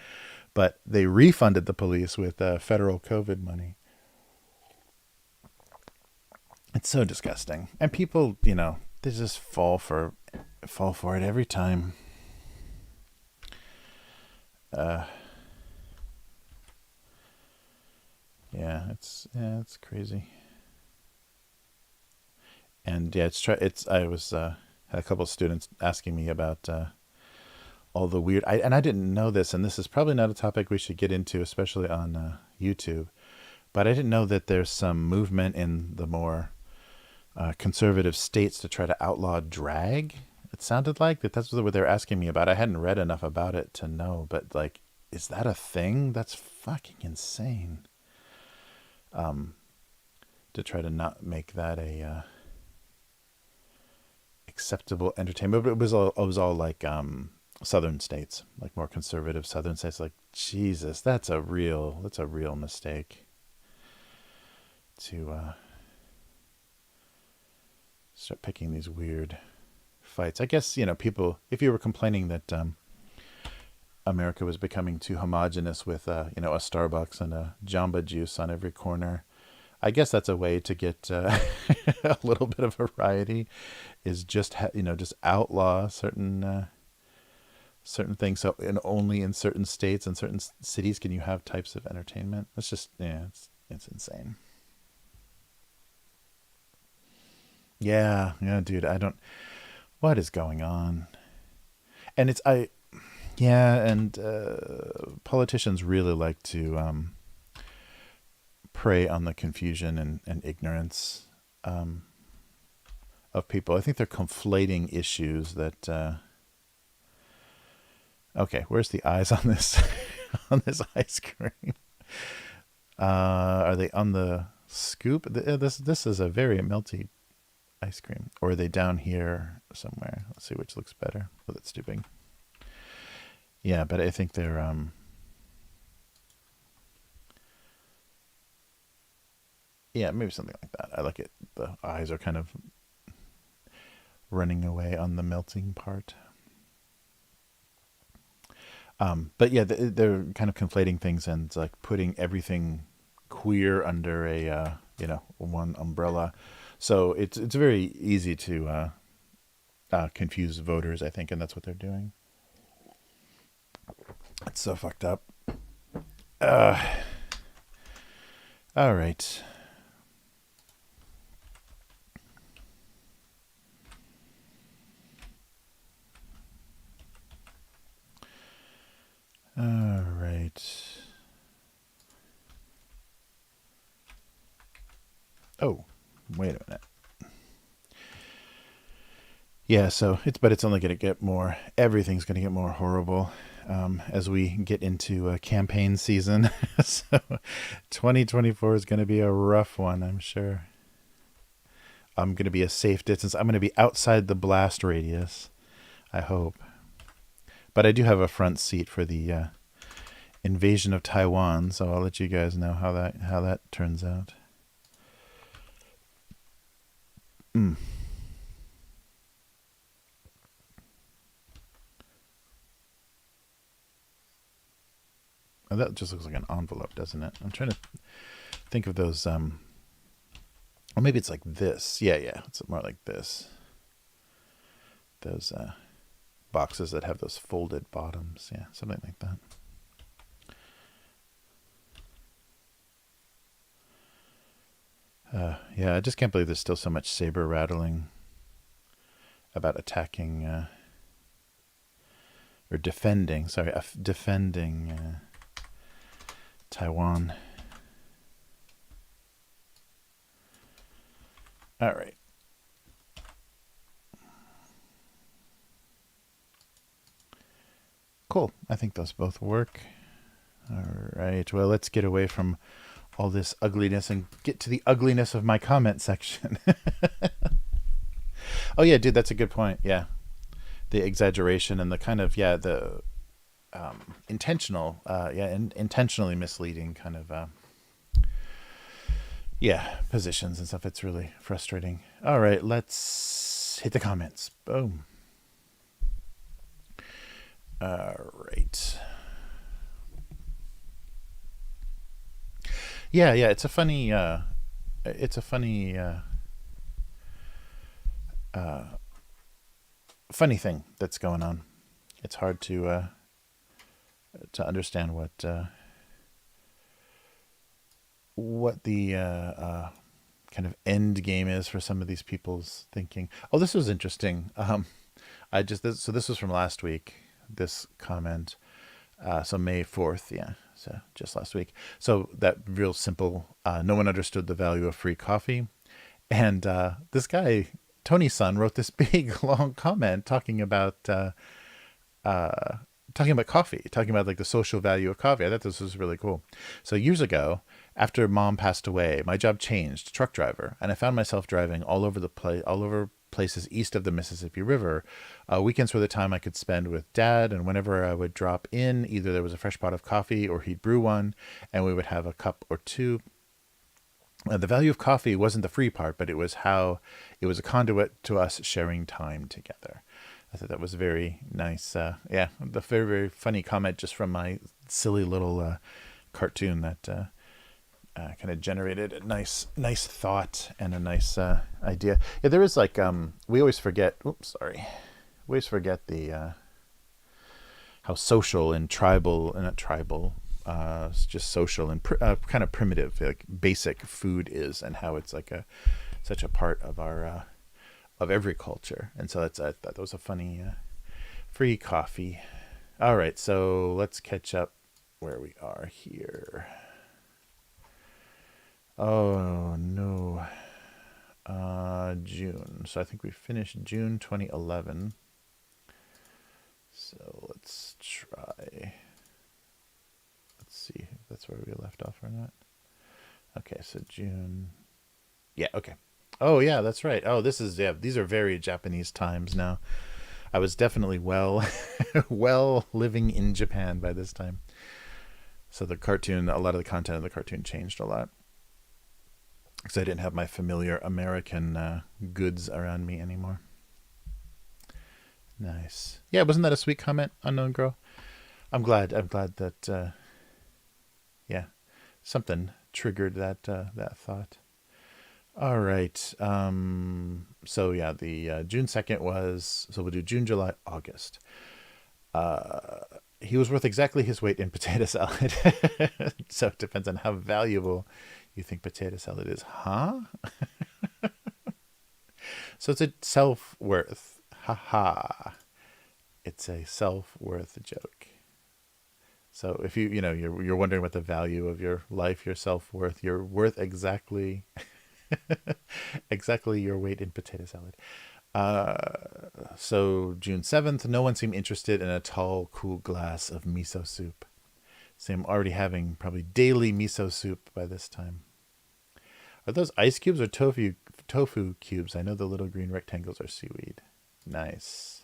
[SPEAKER 1] but they refunded the police with federal COVID money. It's so disgusting, and people, they just fall for it every time. It's crazy. And yeah, I was had a couple of students asking me about all the weird. I didn't know this, and this is probably not a topic we should get into, especially on YouTube. But I didn't know that there's some movement in the more conservative states to try to outlaw drag. It sounded like that's what they were asking me about. I hadn't read enough about it to know, but like, is that a thing? That's fucking insane. To try to not make that a acceptable entertainment, but it was all like southern states, like more conservative southern states. Like, Jesus, that's a real mistake to start picking these weird fights. I guess, people, if you were complaining that America was becoming too homogenous with a Starbucks and a Jamba Juice on every corner, I guess that's a way to get a little bit of variety, is just just outlaw certain things. So, and only in certain states and certain cities can you have types of entertainment. It's just, it's insane. Yeah, dude, what is going on? And and politicians really like to prey on the confusion and ignorance of people. I think they're conflating issues that. Okay, where's the eyes on this on this ice cream? Are they on the scoop? This is a very melty ice cream, or are they down here somewhere? Let's see which looks better. Oh, that's too big. Yeah, but I think they're yeah, maybe something like that. I like it. The eyes are kind of running away on the melting part. But yeah, they're kind of conflating things and like putting everything queer under a one umbrella. So it's very easy to confuse voters, I think, and that's what they're doing. It's so fucked up. All right. All right. Oh, wait a minute. Yeah, so it's only going to get more. Everything's going to get more horrible as we get into campaign season. So 2024 is going to be a rough one, I'm sure. I'm going to be a safe distance. I'm going to be outside the blast radius, I hope. But I do have a front seat for the invasion of Taiwan, so I'll let you guys know how that turns out. Oh, that just looks like an envelope, doesn't it? I'm trying to think of those. Or maybe it's like this. Yeah, it's more like this. Those boxes that have those folded bottoms. Yeah, something like that. Yeah, I just can't believe there's still so much saber rattling about attacking or defending. Sorry, defending Taiwan. All right. Cool. I think those both work. All right. Well, let's get away from all this ugliness and get to the ugliness of my comment section. Oh yeah, dude, that's a good point. Yeah, the exaggeration and the kind of the intentional, intentionally misleading kind of yeah, positions and stuff. It's really frustrating. All right, let's hit the comments. Boom. All right. Yeah, yeah. It's a funny, funny thing that's going on. It's hard to understand what the kind of end game is for some of these people's thinking. Oh, this was interesting. So this was from last week. This comment. So May 4th, yeah. So just last week. So that real simple. No one understood the value of free coffee, and this guy Tony's son wrote this big long comment talking about coffee, talking about like the social value of coffee. I thought this was really cool. So years ago, after mom passed away, my job changed, truck driver, and I found myself driving all over the place, all over places east of the Mississippi River. Weekends were the time I could spend with dad, and whenever I would drop in, either there was a fresh pot of coffee or he'd brew one, and we would have a cup or two. The value of coffee wasn't the free part, but it was a conduit to us sharing time together. I thought that was very nice. Yeah, the very, very funny comment just from my silly little cartoon that kind of generated a nice thought and a nice idea. Yeah, there is like, we always forget, we always forget the, how social and tribal, not tribal, it's just social and kind of primitive, like basic food is, and how it's like such a part of our of every culture. And so I thought that was a funny free coffee. All right, so let's catch up where we are here. Oh no, June. So I think we finished June 2011. So let's try. See if that's where we left off or not. Okay, so June. Yeah, okay. Oh yeah, that's right. Oh, these are very Japanese times now. I was definitely well living in Japan by this time. So the cartoon, a lot of the content of the cartoon changed a lot. Because I didn't have my familiar American goods around me anymore. Nice. Yeah, wasn't that a sweet comment, Unknown Girl? I'm glad that yeah, something triggered that thought. All right. So yeah, the June 2nd was, so we'll do June, July, August. He was worth exactly his weight in potato salad. So it depends on how valuable you think potato salad is, huh? So it's a self-worth. Ha ha. It's a self-worth joke. So if you're wondering what the value of your life, your self-worth, you're worth exactly exactly your weight in potato salad. So June 7th, no one seemed interested in a tall, cool glass of miso soup. So I'm already having probably daily miso soup by this time. Are those ice cubes or tofu cubes? I know the little green rectangles are seaweed. Nice.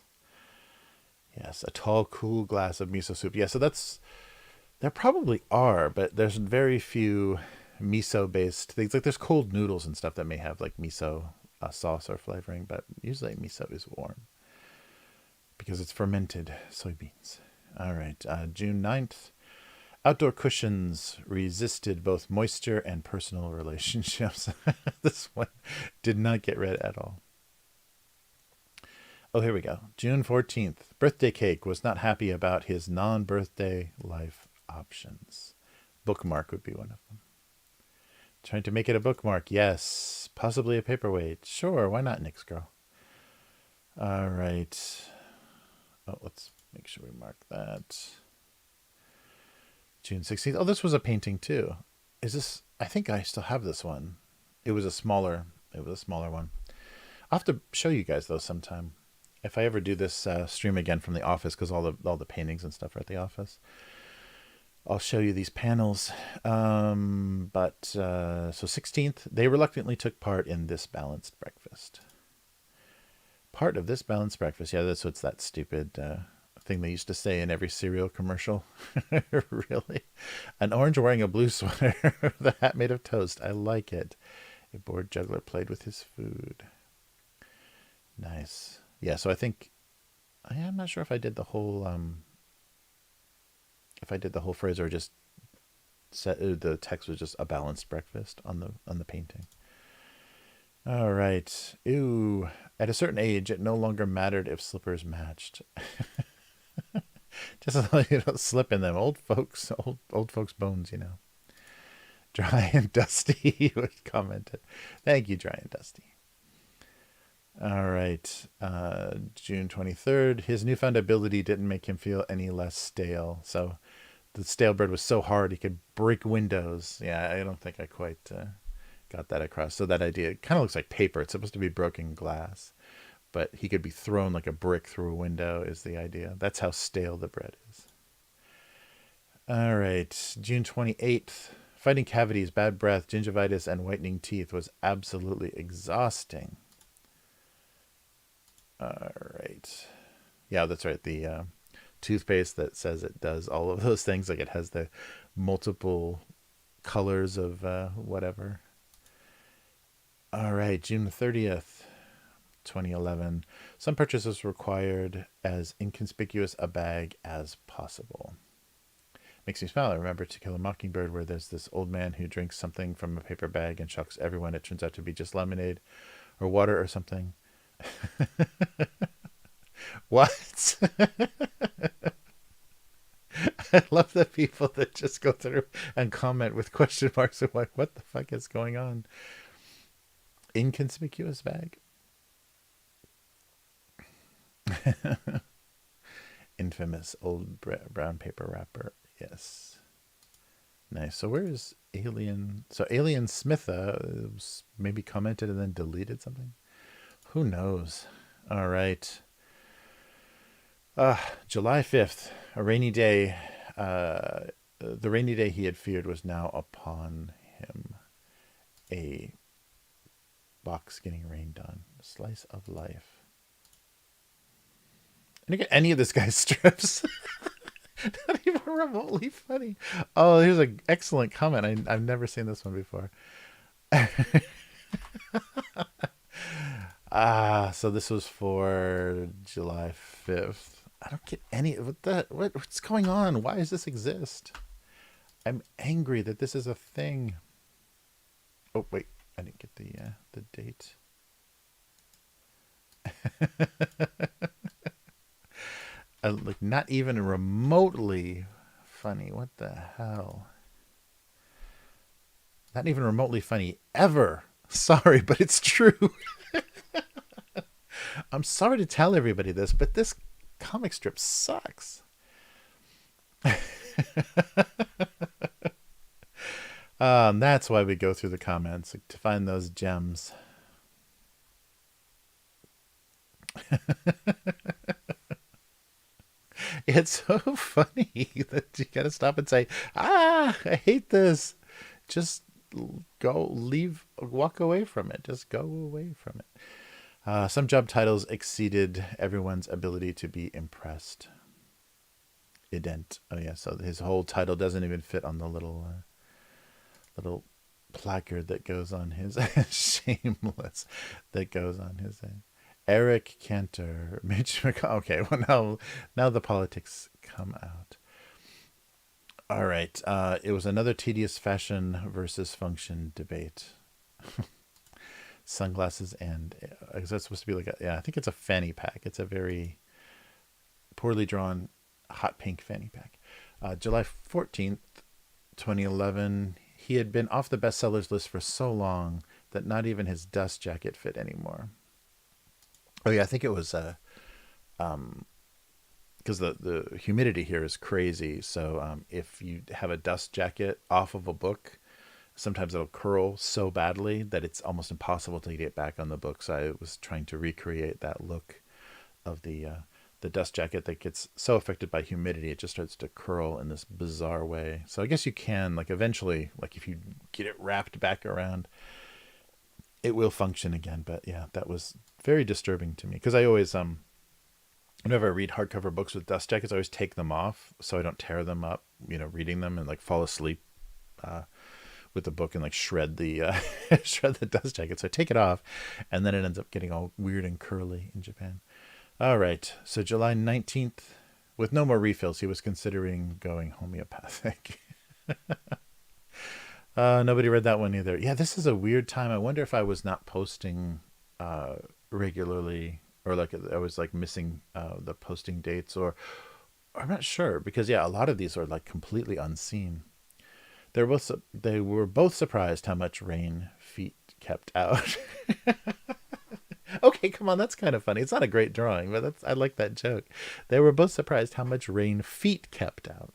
[SPEAKER 1] Yes, a tall, cool glass of miso soup. Yeah, so there probably are, but there's very few miso-based things. Like there's cold noodles and stuff that may have like miso sauce or flavoring, but usually miso is warm because it's fermented soybeans. All right, June 9th. Outdoor cushions resisted both moisture and personal relationships. This one did not get read at all. Oh, here we go. June 14th. Birthday cake was not happy about his non-birthday life options. Bookmark would be one of them. Trying to make it a bookmark. Yes. Possibly a paperweight. Sure. Why not, Nick's girl? All right. Oh, let's make sure we mark that. June 16th. Oh, this was a painting too. Is this? I think I still have this one. It was a smaller one. I'll have to show you guys though sometime. If I ever do this stream again from the office, because all the paintings and stuff are at the office, I'll show you these panels. So 16th, they reluctantly took part in this balanced breakfast. Part of this balanced breakfast, yeah. That's what's that stupid thing they used to say in every cereal commercial. Really? An orange wearing a blue sweater with a hat made of toast. I like it. A bored juggler played with his food. Nice. Yeah, so I think I'm not sure if I did the whole phrase, or just set the text was just a balanced breakfast on the painting. All right. Ooh, at a certain age, it no longer mattered if slippers matched. Just as long as you don't slip in them. Old folks bones, Dry and Dusty would comment it. Thank you, Dry and Dusty. All right. June 23rd. His newfound ability didn't make him feel any less stale. So the stale bread was so hard he could break windows. Yeah, I don't think I quite got that across. So that idea kind of looks like paper. It's supposed to be broken glass, but he could be thrown like a brick through a window is the idea. That's how stale the bread is. All right. June 28th. Fighting cavities, bad breath, gingivitis, and whitening teeth was absolutely exhausting. All right. Yeah, that's right. The toothpaste that says it does all of those things. Like it has the multiple colors of whatever. All right. June 30th, 2011. Some purchases required as inconspicuous a bag as possible. Makes me smile. I remember To Kill a Mockingbird, where there's this old man who drinks something from a paper bag and shocks everyone. It turns out to be just lemonade or water or something. What? I love the people that just go through and comment with question marks and like, what the fuck is going on? Inconspicuous bag. Infamous old brown paper wrapper. Yes. Nice. So where is Alien? So Alien Smitha maybe commented and then deleted something. Who knows? All right. July 5th, a rainy day. The rainy day he had feared was now upon him. A box getting rained on. A slice of life. And again, any of this guy's strips. Not even remotely funny. Oh, here's an excellent comment. I've never seen this one before. So this was for July 5th. I don't get any of that. What's going on? Why does this exist? I'm angry that this is a thing. Oh wait, I didn't get the date. Like not even remotely funny. What the hell? Not even remotely funny ever. Sorry, but it's true. I'm sorry to tell everybody this, but this comic strip sucks. That's why we go through the comments, to find those gems. It's so funny that you gotta stop and say, I hate this. Just walk away from it. Just go away from it. Some job titles exceeded everyone's ability to be impressed. Ident. Oh yeah, so his whole title doesn't even fit on the little placard that goes on his shameless that goes on his Eric Cantor, Mitch McConnell. Okay, well now the politics come out. All right, it was another tedious fashion versus function debate. Sunglasses and is that supposed to be like I think it's a fanny pack. It's a very poorly drawn hot pink fanny pack. July 14th, 2011. He had been off the bestsellers list for so long that not even his dust jacket fit anymore. Oh yeah, I think it was because the humidity here is crazy. So if you have a dust jacket off of a book, sometimes it'll curl so badly that it's almost impossible to get it back on the book. So I was trying to recreate that look of the dust jacket that gets so affected by humidity, it just starts to curl in this bizarre way. So I guess you can, like, eventually, like, if you get it wrapped back around, it will function again. But yeah, that was very disturbing to me because I always whenever I read hardcover books with dust jackets, I always take them off so I don't tear them up, reading them and like fall asleep uh, with the book and like shred the shred the dust jacket. So I take it off, and then it ends up getting all weird and curly in Japan. All right, so July 19th, with no more refills, he was considering going homeopathic. Nobody read that one either. Yeah, this is a weird time. I wonder if I was not posting uh, regularly, or like I was like missing the posting dates, or I'm not sure because yeah, a lot of these are like completely unseen. They were both surprised how much rain feet kept out. Okay, come on, that's kind of funny. It's not a great drawing, but I like that joke. They were both surprised how much rain feet kept out.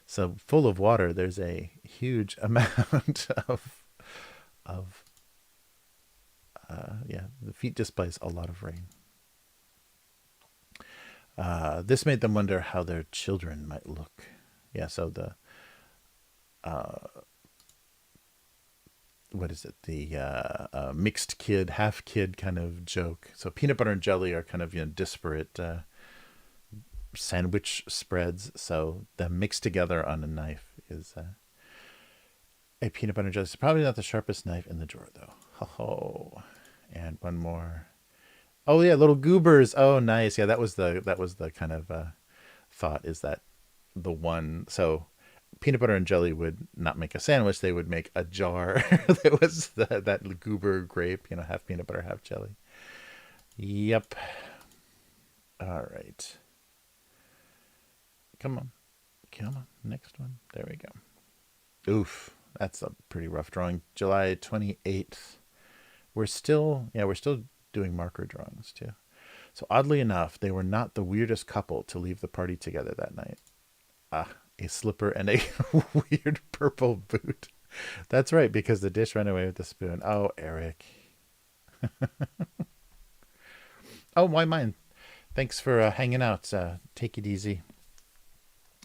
[SPEAKER 1] So full of water, there's a huge amount of yeah. The feet displace a lot of rain. This made them wonder how their children might look. Yeah. So the what is it? The mixed kid, half kid kind of joke. So peanut butter and jelly are kind of disparate sandwich spreads. So them mixed together on a knife is a peanut butter and jelly. It's probably not the sharpest knife in the drawer though. Oh, and one more. Oh yeah, little goobers. Oh nice. Yeah, that was the kind of thought is that the one. So peanut butter and jelly would not make a sandwich. They would make a jar that was that goober grape. Half peanut butter, half jelly. Yep. All right. Come on. Come on. Next one. There we go. Oof. That's a pretty rough drawing. July 28th. We're still doing marker drawings too. So oddly enough, they were not the weirdest couple to leave the party together that night. Ah, a slipper and a weird purple boot. That's right, because the dish ran away with the spoon. Oh, Eric. Oh, why mine? Thanks for hanging out. Take it easy.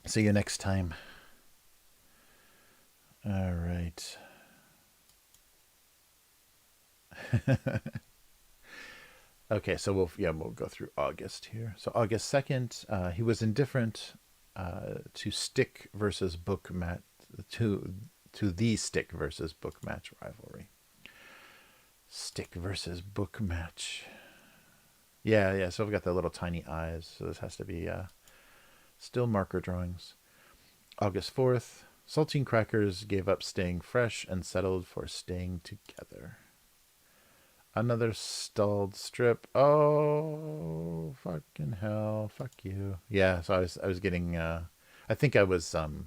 [SPEAKER 1] See you next time. All right. Okay, so we'll go through August here. So August 2nd, he was indifferent to stick versus book match to the stick versus book match rivalry. Stick versus book match. Yeah, yeah. So we've got the little tiny eyes. So this has to be still marker drawings. August 4th, Saltine Crackers gave up staying fresh and settled for staying together. Another stalled strip. Oh, fucking hell. Fuck you. Yeah, so I was getting I think I was not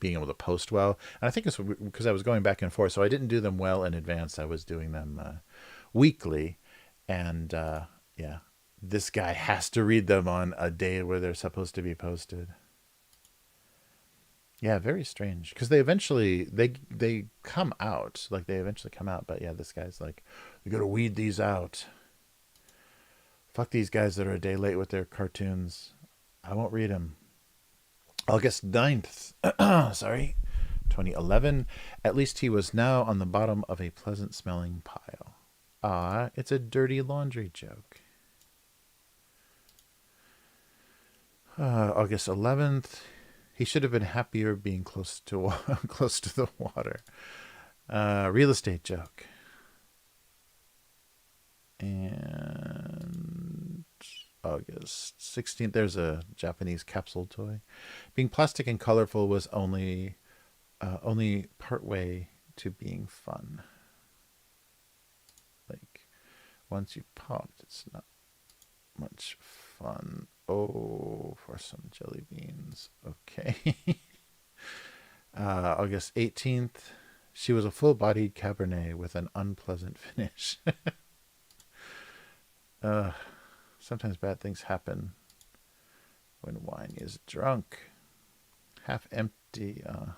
[SPEAKER 1] being able to post well. And I think it's because I was going back and forth, so I didn't do them well in advance. I was doing them weekly, and yeah, this guy has to read them on a day where they're supposed to be posted. Yeah, very strange because they come out, like they eventually come out, but yeah, this guy's like, you got to weed these out. Fuck these guys that are a day late with their cartoons. I won't read them. August 9th, sorry, 2011. At least he was now on the bottom of a pleasant smelling pile. Ah, it's a dirty laundry joke. August 11th. He should have been happier being close to close to the water. Real estate joke. And August 16th, there's a Japanese capsule toy. Being plastic and colorful was only part way to being fun. Like once you popped, it's not much fun. Oh, for some jelly beans. Okay. August 18th. She was a full bodied Cabernet with an unpleasant finish. uh, Sometimes bad things happen when wine is drunk. Half empty. All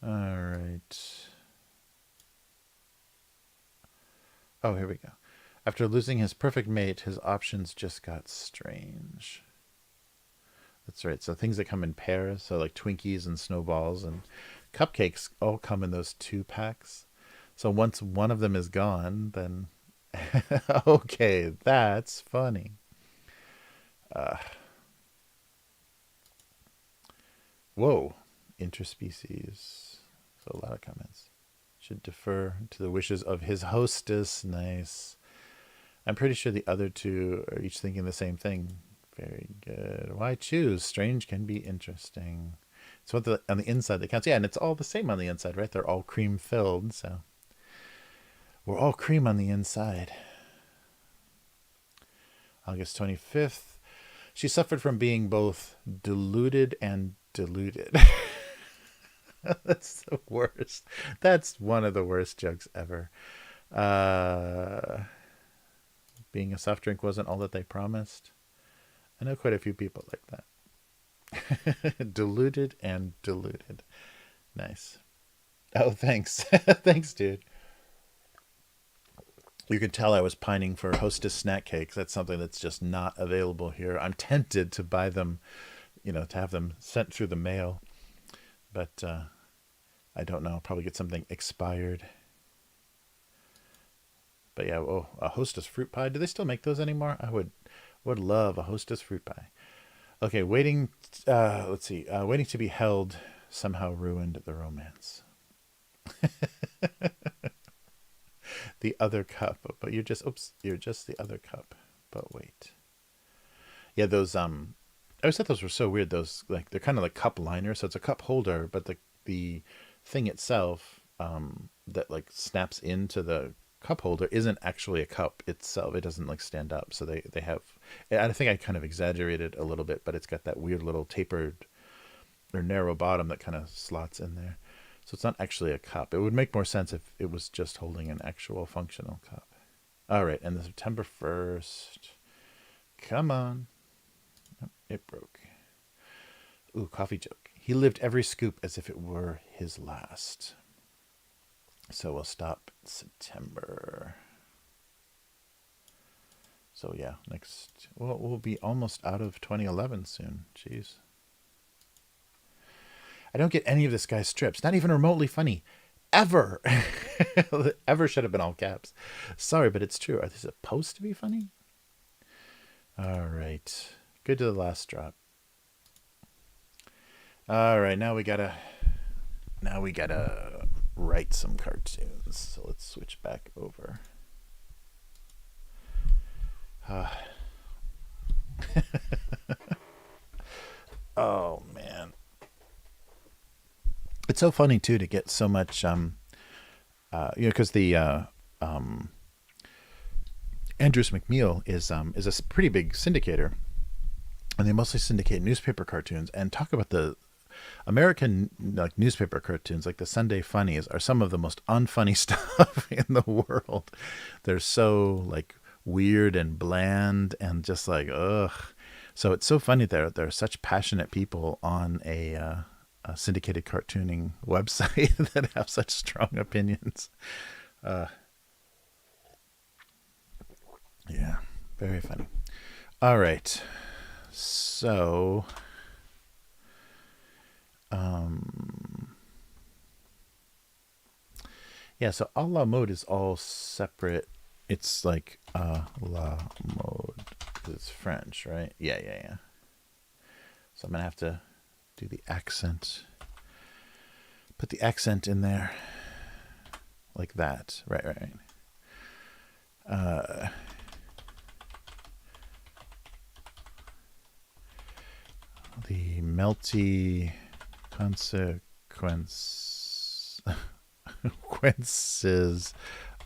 [SPEAKER 1] right. Oh, here we go. After losing his perfect mate, his options just got strange. That's right. So things that come in pairs, so like Twinkies and Snowballs and cupcakes all come in those 2 packs. So once one of them is gone, then Okay, that's funny. Uh, Whoa, interspecies. So a lot of comments. Should defer to the wishes of his hostess. Nice. I'm pretty sure the other two are each thinking the same thing. Very good. Why choose? Strange can be interesting. It's what on the inside that counts. Yeah, and it's all the same on the inside, right? They're all cream filled, so we're all cream on the inside. August 25th. She suffered from being both deluded and deluded. That's the worst. That's one of the worst jokes ever. Uh, Being a soft drink wasn't all that they promised. I know quite a few people like that. Deluded and deluded. Nice. Oh, thanks. Thanks, dude. You can tell I was pining for Hostess snack cakes. That's something that's just not available here. I'm tempted to buy them, to have them sent through the mail. But I don't know. I'll probably get something expired. But yeah, a Hostess fruit pie. Do they still make those anymore? I would love a Hostess fruit pie. Okay, waiting. Let's see. Waiting to be held somehow ruined the romance. The other cup, but you're just the other cup. But wait. Yeah, those I always thought those were so weird. Those, like, they're kind of like cup liners, so it's a cup holder, but the thing itself that like snaps into the cup holder isn't actually a cup itself. It doesn't like stand up. So they have, I think I kind of exaggerated a little bit, but it's got that weird little tapered or narrow bottom that kind of slots in there. So it's not actually a cup. It would make more sense if it was just holding an actual functional cup. All right, and the September 1st. Come on. Oh, it broke. Ooh, coffee joke. He lived every scoop as if it were his last. So we'll stop September. So yeah, we'll be almost out of 2011 soon. Jeez. I don't get any of this guy's strips. Not even remotely funny. Ever. Ever should have been all caps. Sorry, but it's true. Are they supposed to be funny? All right. Good to the last drop. All right, now we gotta write some cartoons. So let's switch back over. Oh man, it's so funny too to get so much because the Andrews McMeel is a pretty big syndicator, and they mostly syndicate newspaper cartoons. And talk about the American like newspaper cartoons, like the Sunday Funnies, are some of the most unfunny stuff in the world. They're so like weird and bland and just like ugh. So it's so funny there are such passionate people on a syndicated cartooning website that have such strong opinions. Yeah, very funny. All right, so yeah, so a la mode is all separate. It's like la mode. It's French, right? Yeah. So I'm gonna have to do the accent. Put the accent in there, like that. Right. The melty consequences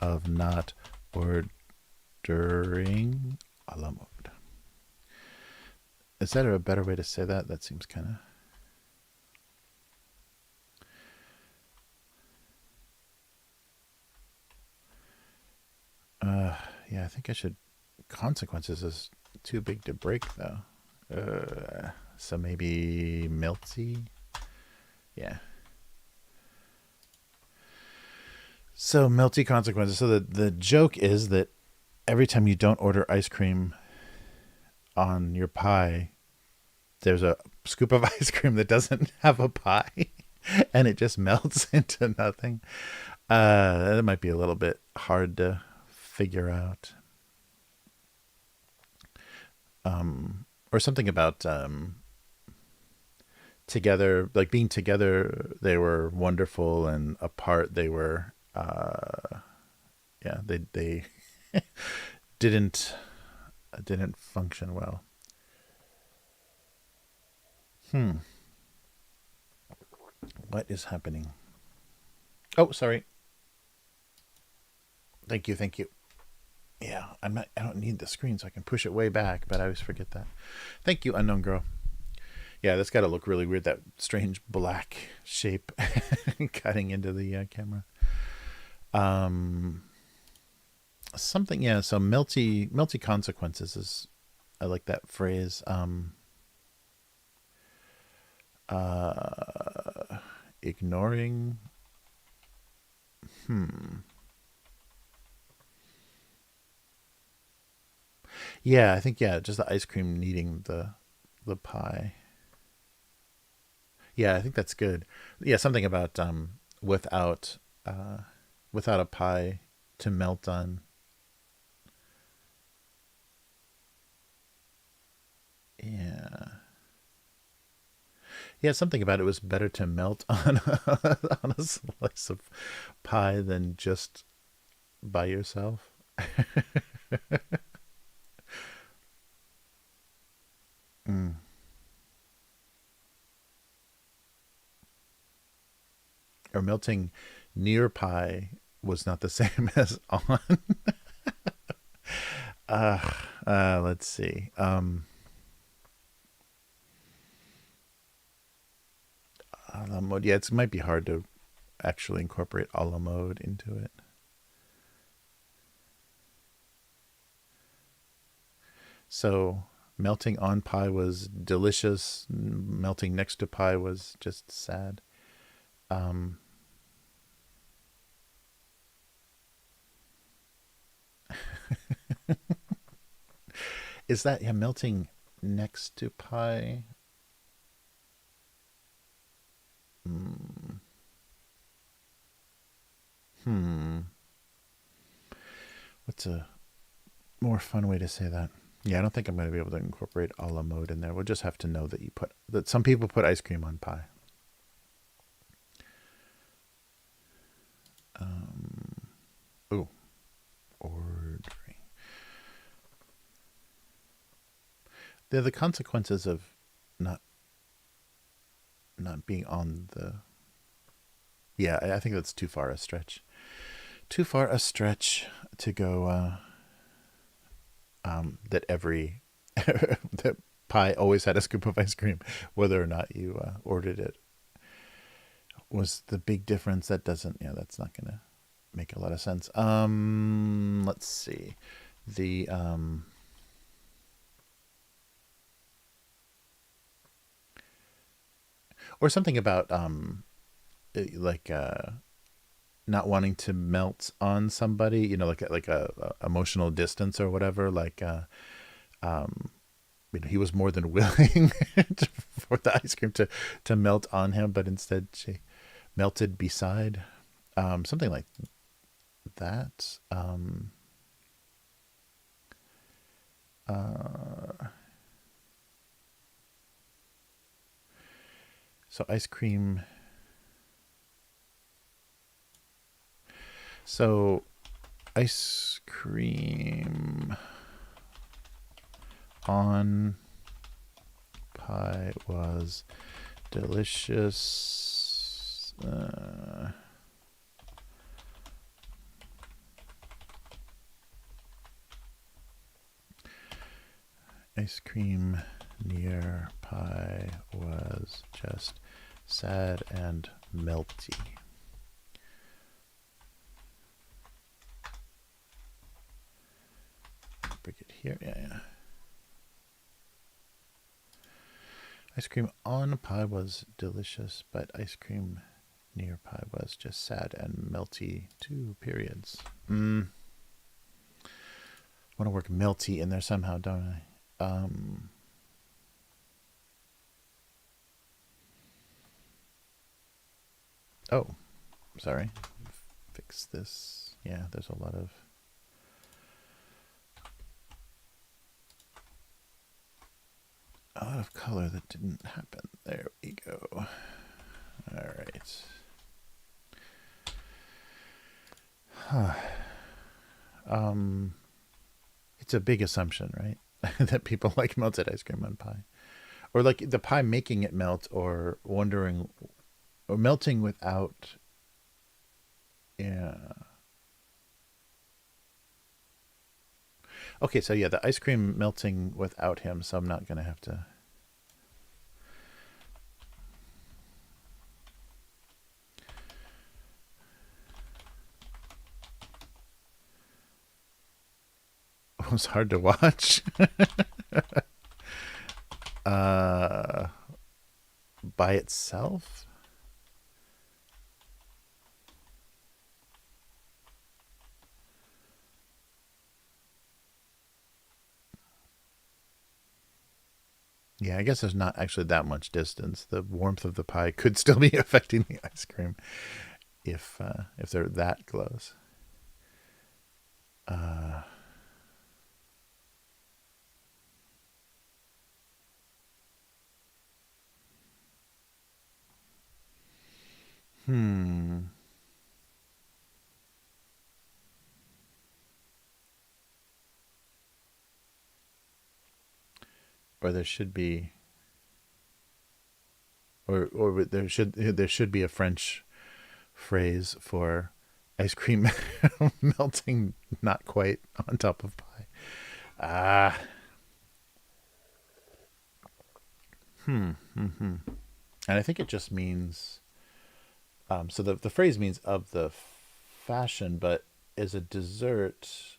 [SPEAKER 1] of not ordering a la mode. Is that a better way to say that? That seems kind of... yeah, I think I should... Consequences is too big to break, though. So maybe melty? Yeah. So melty consequences. So the joke is that every time you don't order ice cream on your pie, there's a scoop of ice cream that doesn't have a pie and it just melts into nothing. That might be a little bit hard to figure out. Or something about together, like being together, they were wonderful, and apart, they were, yeah, they didn't function well. What is happening? Oh, sorry. Thank you, thank you. Yeah, I don't need the screen, so I can push it way back, but I always forget that. Thank you, unknown girl. Yeah, that's got to look really weird, that strange black shape cutting into the camera. Something, yeah, so melty consequences is, I like that phrase. Ignoring. Yeah, I think, yeah, just the ice cream needing the pie. Yeah, I think that's good. Yeah, something about without without a pie to melt on. Yeah. Yeah, something about it was better to melt on on a slice of pie than just by yourself. Mm. Or melting near pie was not the same as on. Let's see. A la mode. Yeah, it might be hard to actually incorporate a la mode into it. So melting on pie was delicious. Melting next to pie was just sad. Um, is that, yeah, melting next to pie? Mm, hmm. What's a more fun way to say that? Yeah, I don't think I'm going to be able to incorporate a la mode in there. We'll just have to know that some people put ice cream on pie. Oh, ordering. They're the consequences of not being on the. Yeah, I think that's too far a stretch. Too far a stretch to go. That every that pie always had a scoop of ice cream, whether or not you ordered it, was the big difference. That doesn't. Yeah, that's not gonna make a lot of sense. Let's see. The or something about like not wanting to melt on somebody, like a emotional distance or whatever, like he was more than willing for the ice cream to melt on him, but instead she melted beside, something like that. So ice cream. So ice cream on pie was delicious. Ice cream near pie was just sad and melty. Bring it here. Yeah. Ice cream on pie was delicious, but ice cream near pie was just sad and melty. 2 periods. Want to work melty in there somehow, don't I? Oh, sorry. Fix this. Yeah, there's a lot of lot of color that didn't happen. There we go. All right. Huh. It's a big assumption, right? That people like melted ice cream on pie. Or like the pie making it melt, or wondering, or melting without. Yeah. Okay, so yeah, the ice cream melting without him, so I'm not going to have to. It was hard to watch. uh, by itself? Yeah, I guess there's not actually that much distance. The warmth of the pie could still be affecting the ice cream if they're that close. Uh, hmm. Or there should be, or there should be a French phrase for ice cream melting not quite on top of pie. Ah. Hmm. And I think it just means, so the phrase means of the fashion, but as a dessert,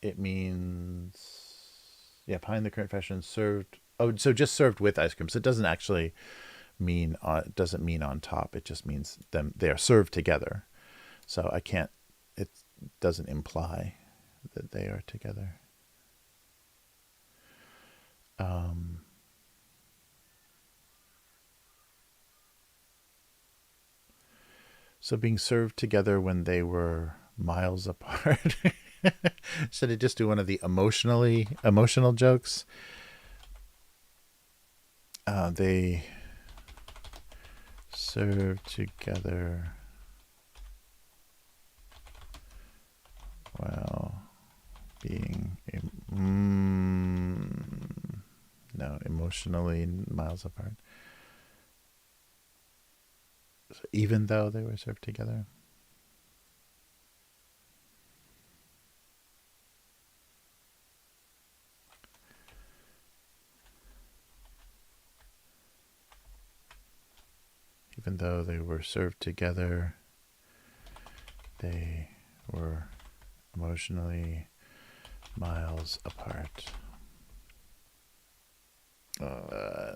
[SPEAKER 1] it means, yeah, pie in the current fashion served. Oh, so just served with ice cream. So it doesn't actually mean it doesn't mean on top. It just means them they are served together. So I can't. It doesn't imply that they are together. Um, so being served together when they were miles apart. Should I just do one of the emotional jokes? They served together while being no, emotionally miles apart. So even though they were served together. Even though they were served together, they were emotionally miles apart. Oh.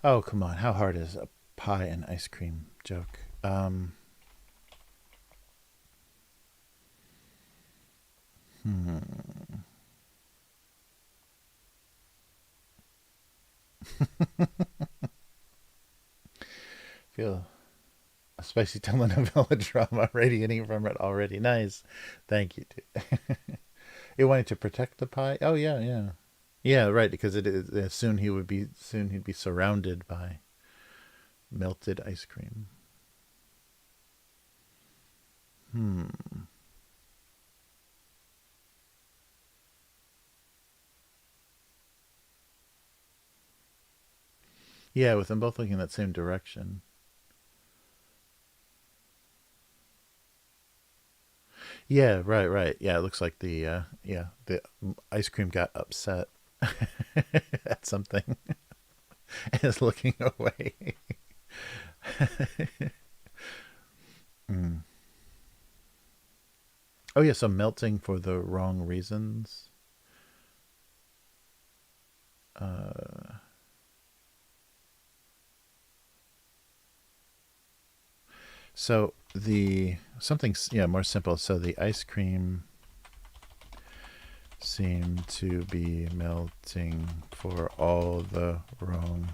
[SPEAKER 1] Oh, come on. How hard is a pie and ice cream joke? Hmm. Feel a spicy telenovela drama radiating from it already. Nice. Thank you, too. It wanted to protect the pie. Oh yeah, yeah, yeah. Right, because it is soon he'd be surrounded by melted ice cream. Hmm. Yeah, with them both looking in that same direction. Yeah, right, right. Yeah, it looks like the ice cream got upset at something and is looking away. Mm. Oh yeah, so melting for the wrong reasons. Uh, so the something, yeah, more simple. So the ice cream seemed to be melting for all the wrong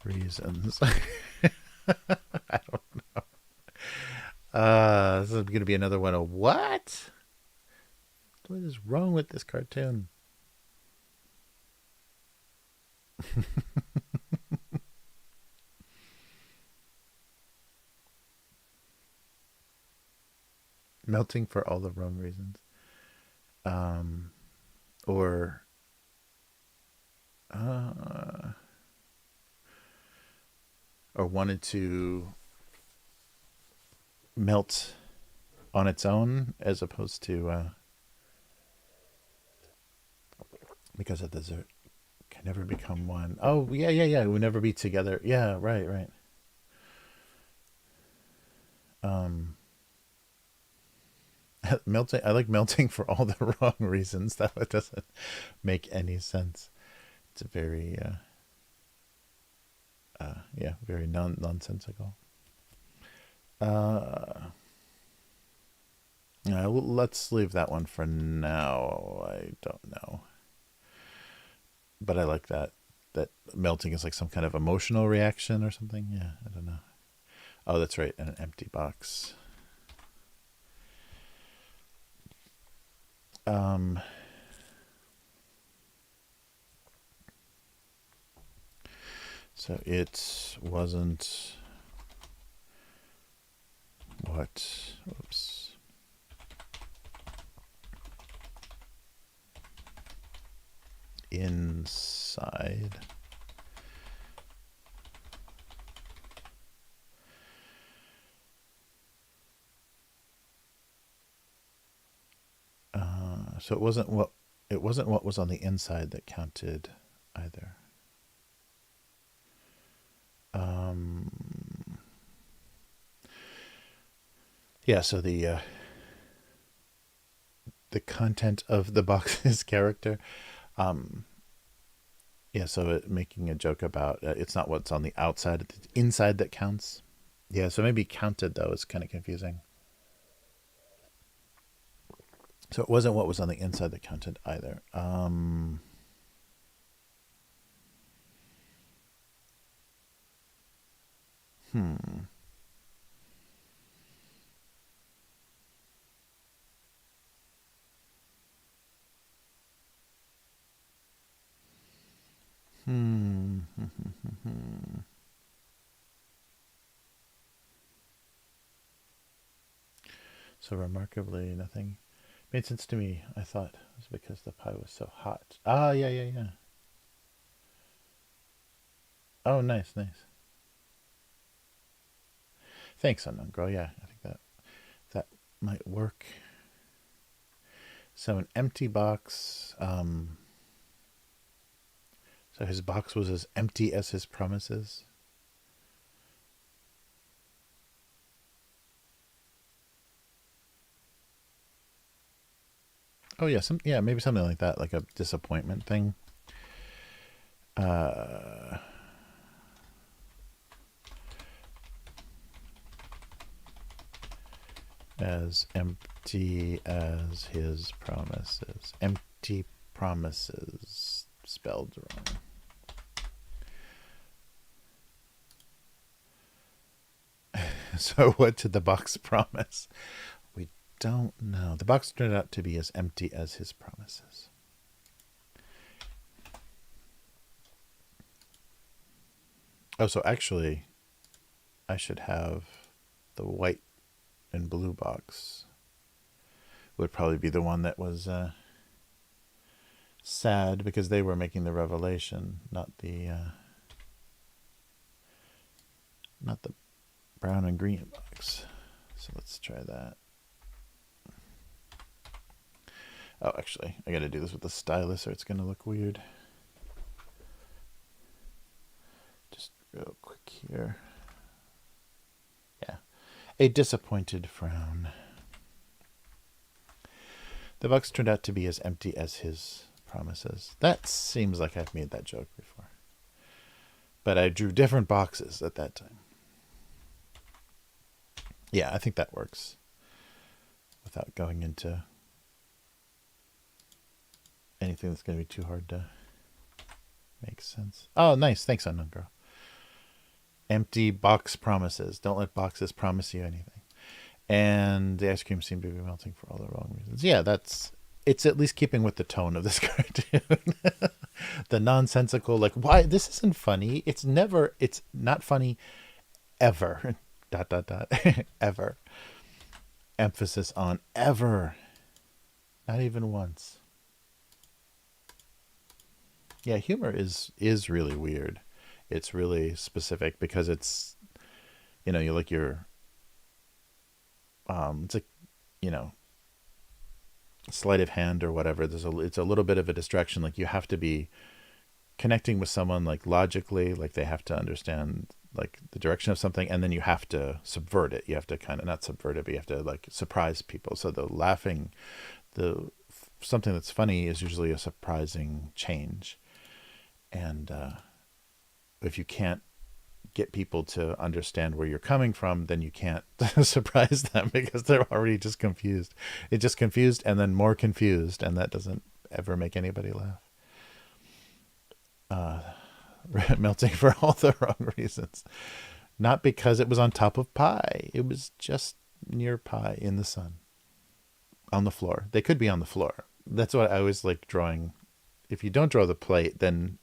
[SPEAKER 1] reasons. I don't. This is gonna be another one of what? What is wrong with this cartoon? Melting for all the wrong reasons. Um, or uh, or wanted to melt on its own as opposed to because a dessert can never become one. Oh yeah, yeah, yeah. We'll never be together. Yeah, right, right. Um, melting. I like melting for all the wrong reasons. That doesn't make any sense. It's a very yeah, very nonsensical. Uh, yeah, let's leave that one for now. I don't know, but I like that melting is like some kind of emotional reaction or something. Yeah, I don't know. Oh, that's right, and an empty box. Um, so it wasn't what? Oops. Inside. So it wasn't what was on the inside that counted either. Um, yeah. So the content of the box's character. Um, yeah. So making a joke about it's not what's on the outside, it's the inside that counts. Yeah. So maybe counted though is kind of confusing. So it wasn't what was on the inside that counted either. Hmm. Hmm. So remarkably, nothing made sense to me. I thought it was because the pie was so hot. Ah, yeah, yeah, yeah. Oh, nice, nice. Thanks, unknown girl. Yeah, I think that might work. So an empty box. So his box was as empty as his promises. Oh yeah, maybe something like that, like a disappointment thing. Uh, as empty as his promises. Empty promises spelled wrong. So what did the box promise? We don't know. The box turned out to be as empty as his promises. Oh, so actually, I should have the white and blue box. Would probably be the one that was sad because they were making the revelation, not the brown and green box. So let's try that. Oh, actually, I got to do this with the stylus or it's going to look weird. Just real quick here. Yeah. A disappointed frown. The box turned out to be as empty as his promises. That seems like I've made that joke before. But I drew different boxes at that time. Yeah, I think that works. Without going into anything that's going to be too hard to make sense. Oh, nice. Thanks, unknown girl. Empty box promises. Don't let boxes promise you anything. And the ice cream seemed to be melting for all the wrong reasons. Yeah, that's it's at least keeping with the tone of this cartoon. The nonsensical, like, why this isn't funny. It's not funny ever. Dot dot dot. Ever. Emphasis on ever. Not even once. Yeah, humor is really weird. It's really specific because it's, you like your it's like, you know, sleight of hand or whatever. It's a little bit of a distraction. Like you have to be connecting with someone like logically, like they have to understand like the direction of something, and then you have to subvert it. You have to kind of not subvert it, but you have to like surprise people. So the something that's funny is usually a surprising change. And if you can't get people to understand where you're coming from, then you can't surprise them because they're already just confused. It's just confused and then more confused, and that doesn't ever make anybody laugh. Melting for all the wrong reasons. Not because it was on top of pie. It was just near pie in the sun. On the floor. They could be on the floor. That's what I always like drawing. If you don't draw the plate, then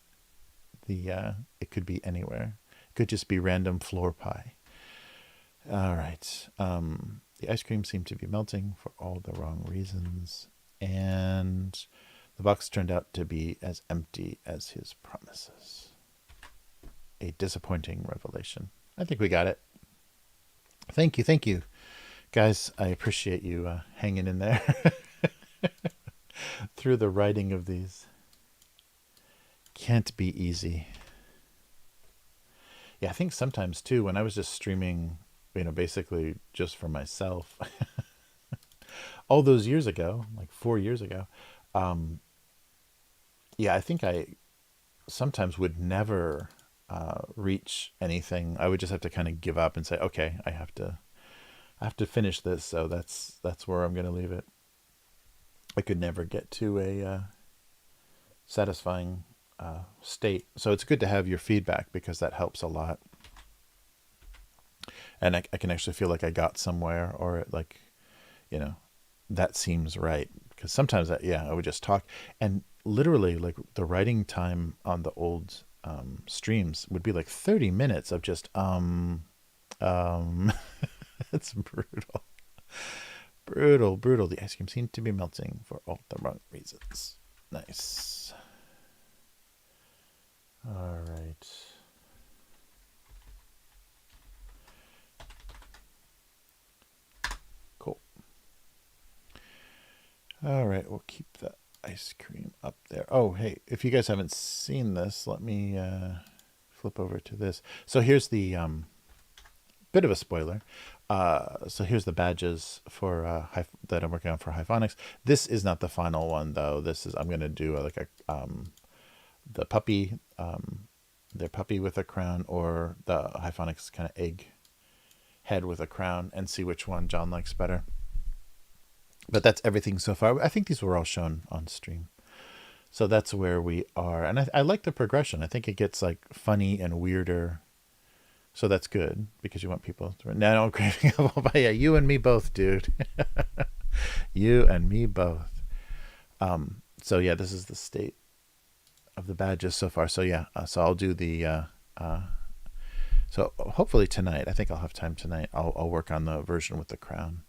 [SPEAKER 1] it could be anywhere. It could just be random floor pie. All right. The ice cream seemed to be melting for all the wrong reasons. And the box turned out to be as empty as his promises. A disappointing revelation. I think we got it. Thank you. Guys, I appreciate you hanging in there through the writing of these. Can't be easy. Yeah, I think sometimes too, when I was just streaming, basically just for myself, all those years ago, like 4 years ago, yeah, I think I sometimes would never reach anything. I would just have to kind of give up and say, okay, I have to finish this. So that's where I'm going to leave it. I could never get to a satisfying state. So it's good to have your feedback because that helps a lot. And I can actually feel like I got somewhere, or like, that seems right. Because sometimes I would just talk, and literally like the writing time on the old streams would be like 30 minutes of just it's brutal. Brutal. The ice cream seemed to be melting for all the wrong reasons. Nice. All right. Cool. All right, we'll keep the ice cream up there. Oh, hey, if you guys haven't seen this, let me flip over to this. So here's the bit of a spoiler. So here's the badges for that I'm working on for Hyphonics. This is not the final one though. I'm going to do the puppy, their puppy with a crown, or the Hyphonics kind of egg head with a crown, and see which one John likes better. But that's everything so far. I think these were all shown on stream. So that's where we are. And I like the progression. I think it gets like funny and weirder. So that's good because you want people to... No, craving up. Yeah, you and me both, dude. You and me both. So yeah, this is the state of the badges so far. So yeah, so I'll do the... so hopefully tonight, I think I'll have time tonight. I'll work on the version with the crown.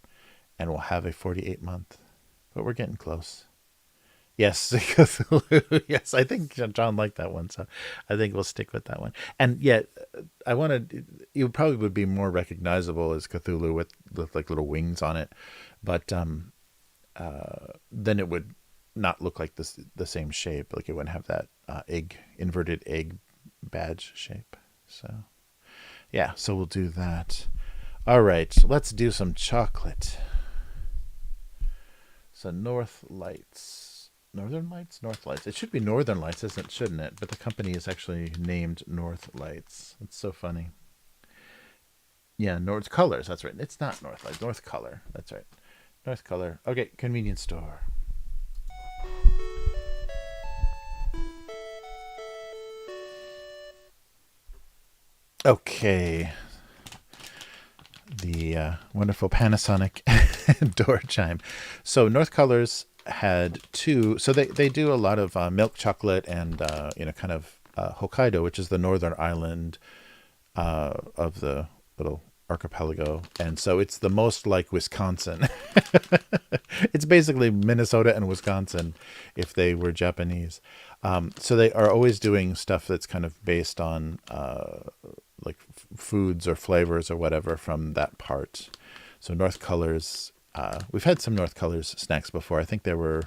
[SPEAKER 1] And we'll have a 48-month. But we're getting close. Yes, yes, I think John liked that one, so I think we'll stick with that one. And yet, you probably would be more recognizable as Cthulhu with like little wings on it, but then it would not look like the same shape. Like it wouldn't have that inverted egg badge shape. So yeah, so we'll do that. All right, let's do some chocolate. So North Lights. It should be Northern Lights, shouldn't it? But the company is actually named North Lights. It's so funny. Yeah, North Colors. That's right. It's not North Lights. North Color. That's right. North Color. Okay, convenience store. Okay. The wonderful Panasonic door chime. So North Colors had two. So they do a lot of milk chocolate and kind of Hokkaido, which is the northern island of the little archipelago, and so it's the most like Wisconsin. It's basically Minnesota and Wisconsin if they were Japanese. So they are always doing stuff that's kind of based on like foods or flavors or whatever from that part. So North Colors, we've had some North Colors snacks before. I think they were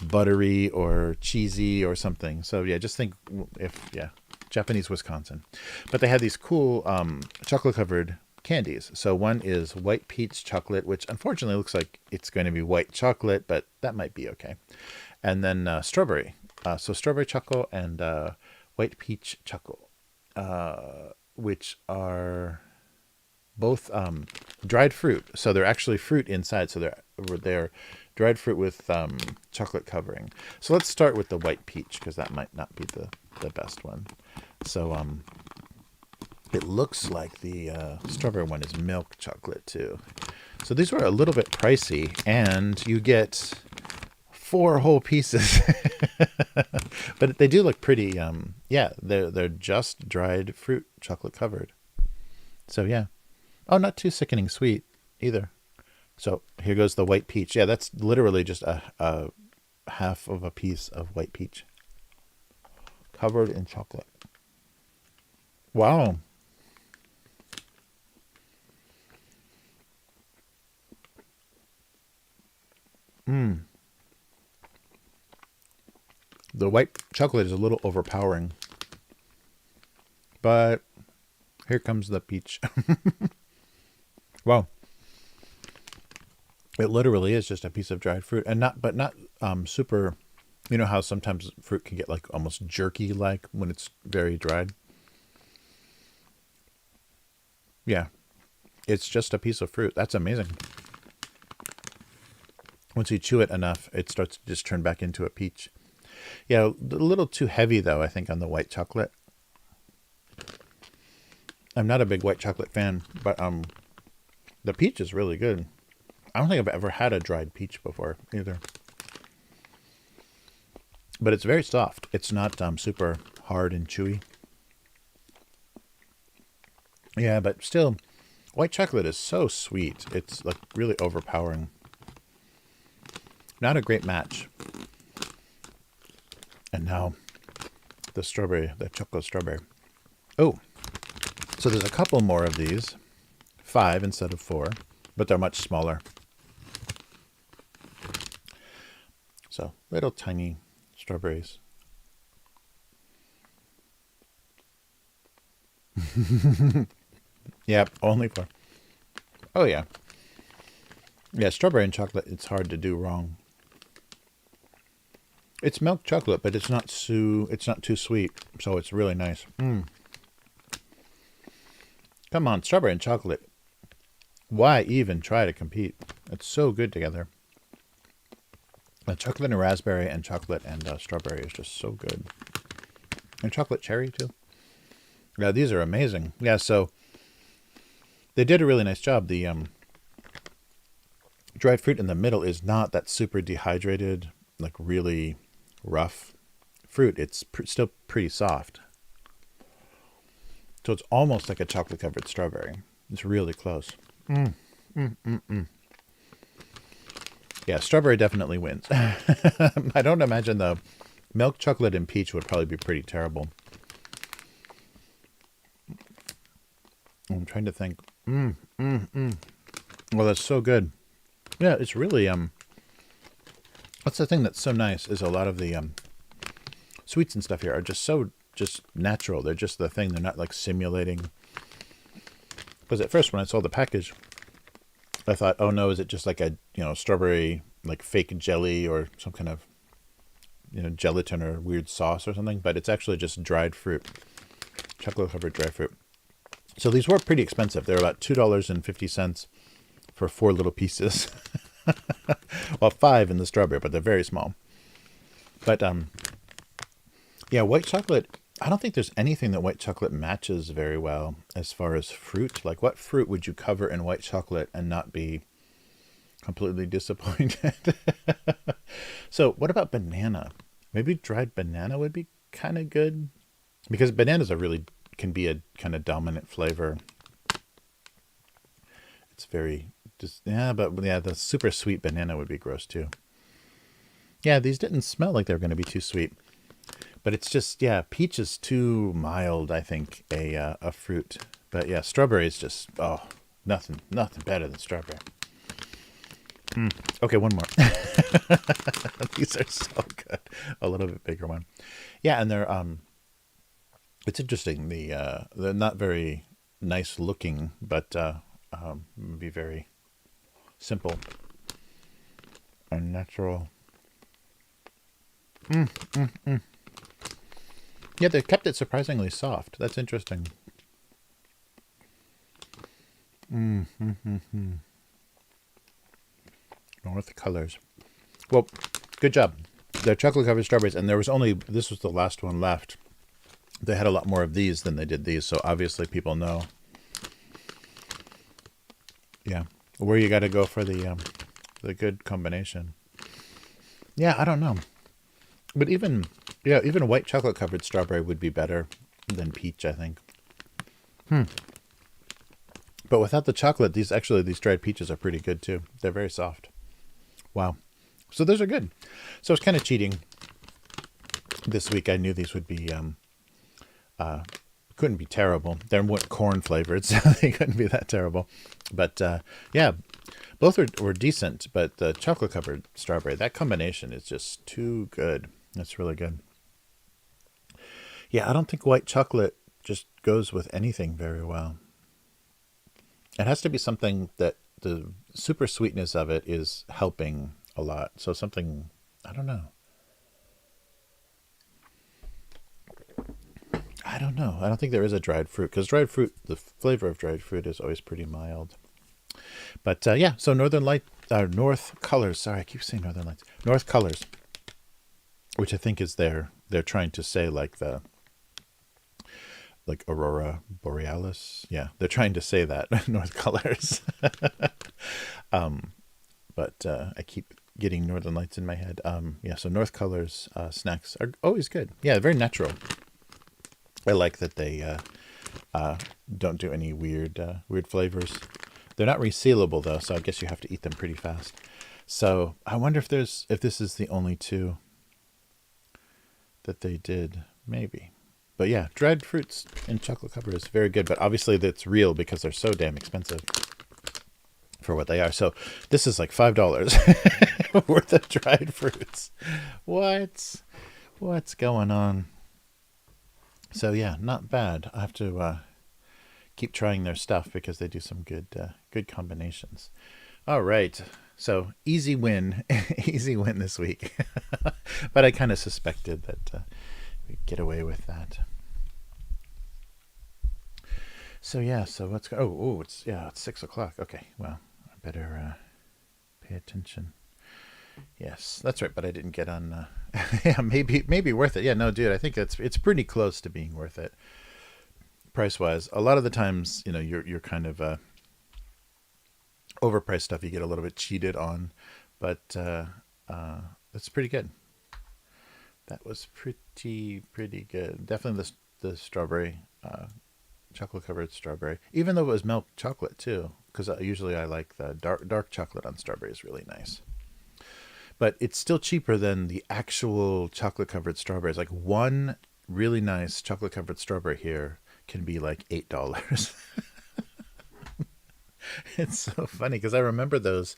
[SPEAKER 1] buttery or cheesy or something. So yeah, just think Japanese Wisconsin. But they had these cool chocolate covered candies. So one is white peach chocolate, which unfortunately looks like it's going to be white chocolate, but that might be okay. And then strawberry. So strawberry choco and white peach choco, which are both dried fruit. So they're actually fruit inside. So they're dried fruit with chocolate covering. So let's start with the white peach because that might not be the best one. So it looks like the strawberry one is milk chocolate too. So these were a little bit pricey, and you get 4 whole pieces. But they do look pretty. They're just dried fruit chocolate covered. So yeah. Oh, not too sickening sweet either. So here goes the white peach. Yeah, that's literally just a half of a piece of white peach covered in chocolate. Wow. The white chocolate is a little overpowering. But here comes the peach. Wow. It literally is just a piece of dried fruit, and not super. You know how sometimes fruit can get like almost jerky like when it's very dried? Yeah. It's just a piece of fruit. That's amazing. Once you chew it enough, it starts to just turn back into a peach. Yeah, a little too heavy though, I think, on the white chocolate. I'm not a big white chocolate fan, but the peach is really good. I don't think I've ever had a dried peach before either. But it's very soft. It's not super hard and chewy. Yeah, but still, white chocolate is so sweet. It's like really overpowering. Not a great match. And now the strawberry, the chocolate strawberry. Oh, so there's a couple more of these. 5 instead of 4, but they're much smaller. So little tiny strawberries. Yep, only 4. Oh yeah. Yeah, strawberry and chocolate, it's hard to do wrong. It's milk chocolate, but it's not too sweet, so it's really nice. Come on, strawberry and chocolate. Why even try to compete? It's so good together. Chocolate and raspberry and chocolate and strawberry is just so good. And chocolate cherry too. Yeah, these are amazing. Yeah, so they did a really nice job. The dried fruit in the middle is not that super dehydrated, like really rough fruit. It's still pretty soft. So it's almost like a chocolate covered strawberry. It's really close. Yeah, strawberry definitely wins. I don't imagine the milk chocolate and peach would probably be pretty terrible. I'm trying to think. Well, that's so good. Yeah, it's really that's the thing that's so nice is a lot of the sweets and stuff here are just natural. They're just the thing. They're not like simulating. Because at first when I saw the package, I thought, oh no, is it just like a strawberry like fake jelly or some kind of gelatin or weird sauce or something? But it's actually just dried fruit, chocolate covered dry fruit. So these were pretty expensive. They're about $2.50 for 4 little pieces. Well, 5 in the strawberry, but they're very small. But yeah, white chocolate. I don't think there's anything that white chocolate matches very well as far as fruit. Like, what fruit would you cover in white chocolate and not be completely disappointed. So what about banana? Maybe dried banana would be kind of good, because bananas are really can be a kind of dominant flavor. It's very just yeah, but yeah, the super sweet banana would be gross too. Yeah, these didn't smell like they were going to be too sweet, but it's just yeah, peach is too mild. I think a fruit, but yeah, strawberry is just oh nothing better than strawberry. Okay, one more. These are so good. A little bit bigger one. Yeah, and they're. It's interesting. They're not very nice looking, but be very simple and natural. Yeah, they kept it surprisingly soft. That's interesting. North colors. Well, good job. They're chocolate covered strawberries, and there was only this was the last one left. They had a lot more of these than they did these, so obviously people know. Yeah, where you got to go for the good combination. Yeah, I don't know, but even a white chocolate covered strawberry would be better than peach, I think. But without the chocolate, these dried peaches are pretty good too. They're very soft. Wow. So those are good. So it's kind of cheating. This week I knew these would be couldn't be terrible. They weren't corn flavored, so they couldn't be that terrible. But yeah, both were decent. But the chocolate covered strawberry, that combination is just too good. That's really good. Yeah, I don't think white chocolate just goes with anything very well. It has to be something that the super sweetness of it is helping a lot. So something, I don't know. I don't know. I don't think there is a dried fruit, because dried fruit, the flavor of dried fruit is always pretty mild. But yeah, so North Colors. Sorry, I keep saying Northern Lights. North Colors, which I think is they're trying to say like Aurora Borealis. Yeah, they're trying to say that North Colors. But I keep getting Northern Lights in my head. Yeah, so North Colors snacks are always good. Yeah, very natural. I like that they don't do any weird flavors. They're not resealable though, so I guess you have to eat them pretty fast. So I wonder if this is the only two that they did, maybe. But yeah, dried fruits and chocolate cover is very good, but obviously that's real because they're so damn expensive for what they are. So this is like $5 worth of dried fruits. What's going on? So yeah, not bad. I have to keep trying their stuff because they do some good combinations. All right. So easy win, easy win this week. But I kind of suspected that we'd get away with that. So yeah, so let's go. It's 6 o'clock. Okay, well, I better pay attention. Yes, that's right. But I didn't get on. Yeah, maybe worth it. Yeah, no, dude, I think it's pretty close to being worth it, price wise. A lot of the times, you're kind of overpriced stuff. You get a little bit cheated on, but that's pretty good. That was pretty good. Definitely the strawberry. Chocolate covered strawberry, even though it was milk chocolate too, because usually I like the dark chocolate on strawberry is really nice. But it's still cheaper than the actual chocolate covered strawberries. Like one really nice chocolate covered strawberry here can be like $8. It's so funny because I remember those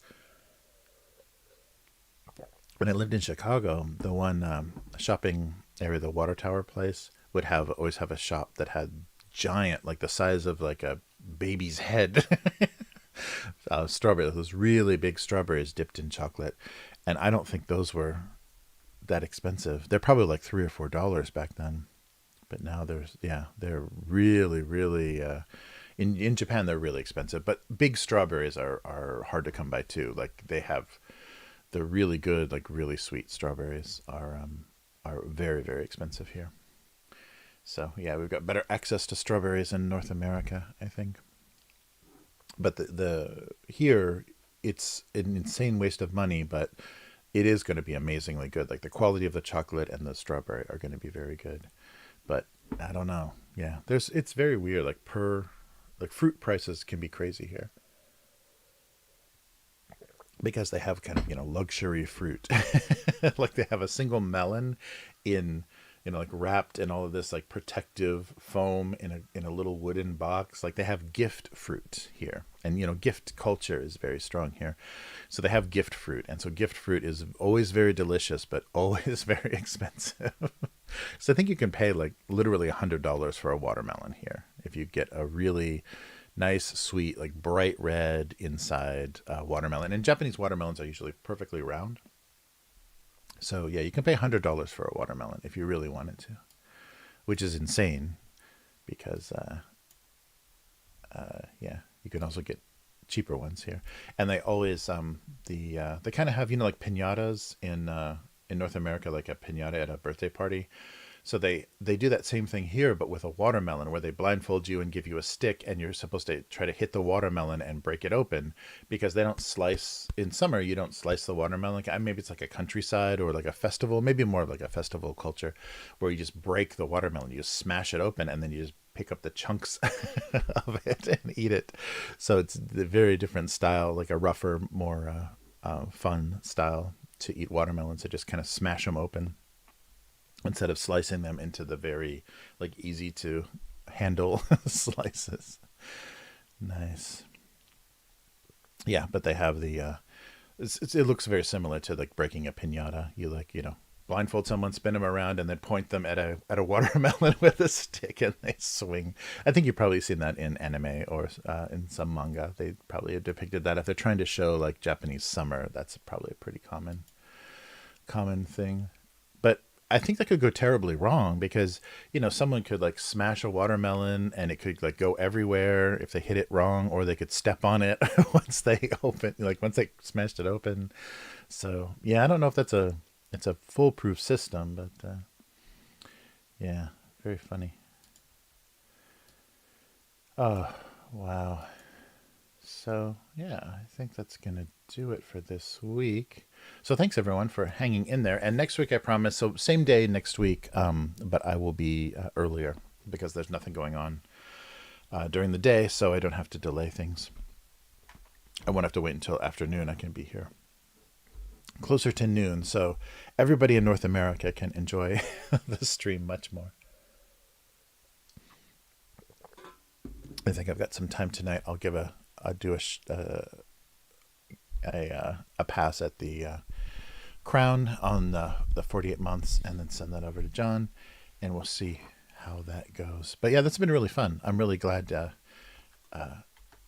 [SPEAKER 1] when I lived in Chicago. The one shopping area, the Water Tower place, would always have a shop that had giant, like the size of like a baby's head, strawberries. Those really big strawberries dipped in chocolate, and I don't think those were that expensive. They're probably like $3 or $4 back then, but now they're really in Japan they're really expensive. But big strawberries are hard to come by too. Like they have the really good, like really sweet strawberries are very very expensive here. So yeah, we've got better access to strawberries in North America, I think. But the here it's an insane waste of money, but it is going to be amazingly good. Like the quality of the chocolate and the strawberry are going to be very good. But I don't know. Yeah, it's very weird. Like fruit prices can be crazy here because they have kind of, luxury fruit. Like they have a single melon in, like wrapped in all of this like protective foam in a little wooden box. Like they have gift fruit here. And gift culture is very strong here. So they have gift fruit. And so gift fruit is always very delicious but always very expensive. So I think you can pay like literally $100 for a watermelon here if you get a really nice, sweet, like bright red inside watermelon. And Japanese watermelons are usually perfectly round. So yeah, you can pay $100 for a watermelon if you really wanted to, which is insane because yeah, you can also get cheaper ones here. And they always they kind of have like piñatas in North America, like a piñata at a birthday party. So they do that same thing here, but with a watermelon, where they blindfold you and give you a stick, and you're supposed to try to hit the watermelon and break it open, because they don't slice in summer. You don't slice the watermelon. Maybe it's like a countryside or like a festival, maybe more of like a festival culture, where you just break the watermelon, you just smash it open, and then you just pick up the chunks of it and eat it. So it's a very different style, like a rougher, more fun style to eat watermelons. So just kind of smash them open instead of slicing them into the very like easy to handle slices. Nice. Yeah, but they have the it looks very similar to like breaking a piñata. You blindfold someone, spin them around, and then point them at a watermelon with a stick, and they swing. I think you've probably seen that in anime or in some manga. They probably have depicted that. If they're trying to show like Japanese summer, that's probably a pretty common thing. But I think that could go terribly wrong because, someone could like smash a watermelon and it could like go everywhere if they hit it wrong, or they could step on it once they smashed it open. So yeah, I don't know if it's a foolproof system, but yeah, very funny. Oh, wow. So yeah, I think that's going to do it for this week. So thanks everyone for hanging in there. And next week, I promise, so same day next week, but I will be earlier because there's nothing going on during the day, so I don't have to delay things. I won't have to wait until afternoon. I can be here closer to noon, so everybody in North America can enjoy the stream much more. I think I've got some time tonight. I'll do a pass at the Crown on the 48 months, and then send that over to John, and we'll see how that goes. But yeah, that's been really fun. I'm really glad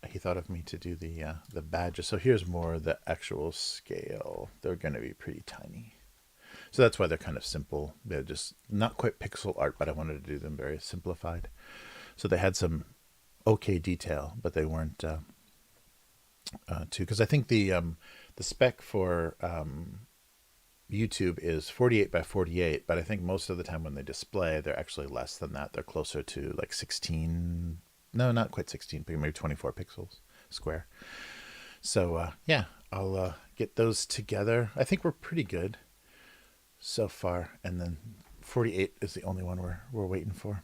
[SPEAKER 1] he thought of me to do the badges. So here's more of the actual scale. They're going to be pretty tiny. So that's why they're kind of simple. They're just not quite pixel art, but I wanted to do them very simplified. So they had some okay detail, but they weren't too. Because I think the spec for YouTube is 48 by 48, but I think most of the time when they display, they're actually less than that. They're closer to like 16. No, not quite 16, maybe 24 pixels square. So yeah, I'll get those together. I think we're pretty good so far. And then 48 is the only one we're waiting for.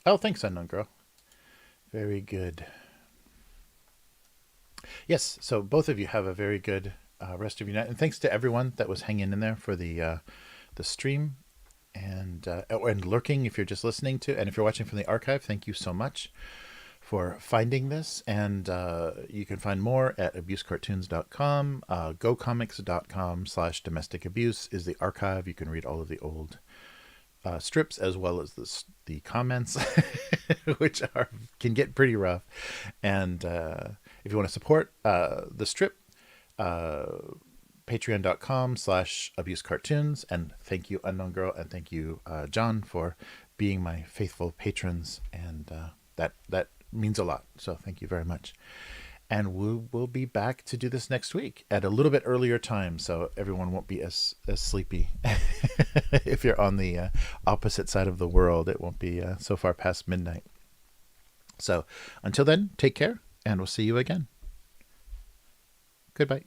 [SPEAKER 1] Oh, thanks, Unknown Girl. Very good. Yes, so both of you have a very good rest of your night. And thanks to everyone that was hanging in there for the stream and lurking if you're just listening to. And if you're watching from the archive, thank you so much for finding this. And you can find more at abusecartoons.com. gocomics.com/domestic abuse is the archive. You can read all of the old strips as well as the comments, which can get pretty rough. And if you want to support the strip, patreon.com/abusecartoons. And thank you, Unknown Girl, and thank you, John, for being my faithful patrons. And that means a lot. So thank you very much. And we'll be back to do this next week at a little bit earlier time, so everyone won't be as sleepy. If you're on the opposite side of the world, it won't be so far past midnight. So until then, take care, and we'll see you again. Goodbye.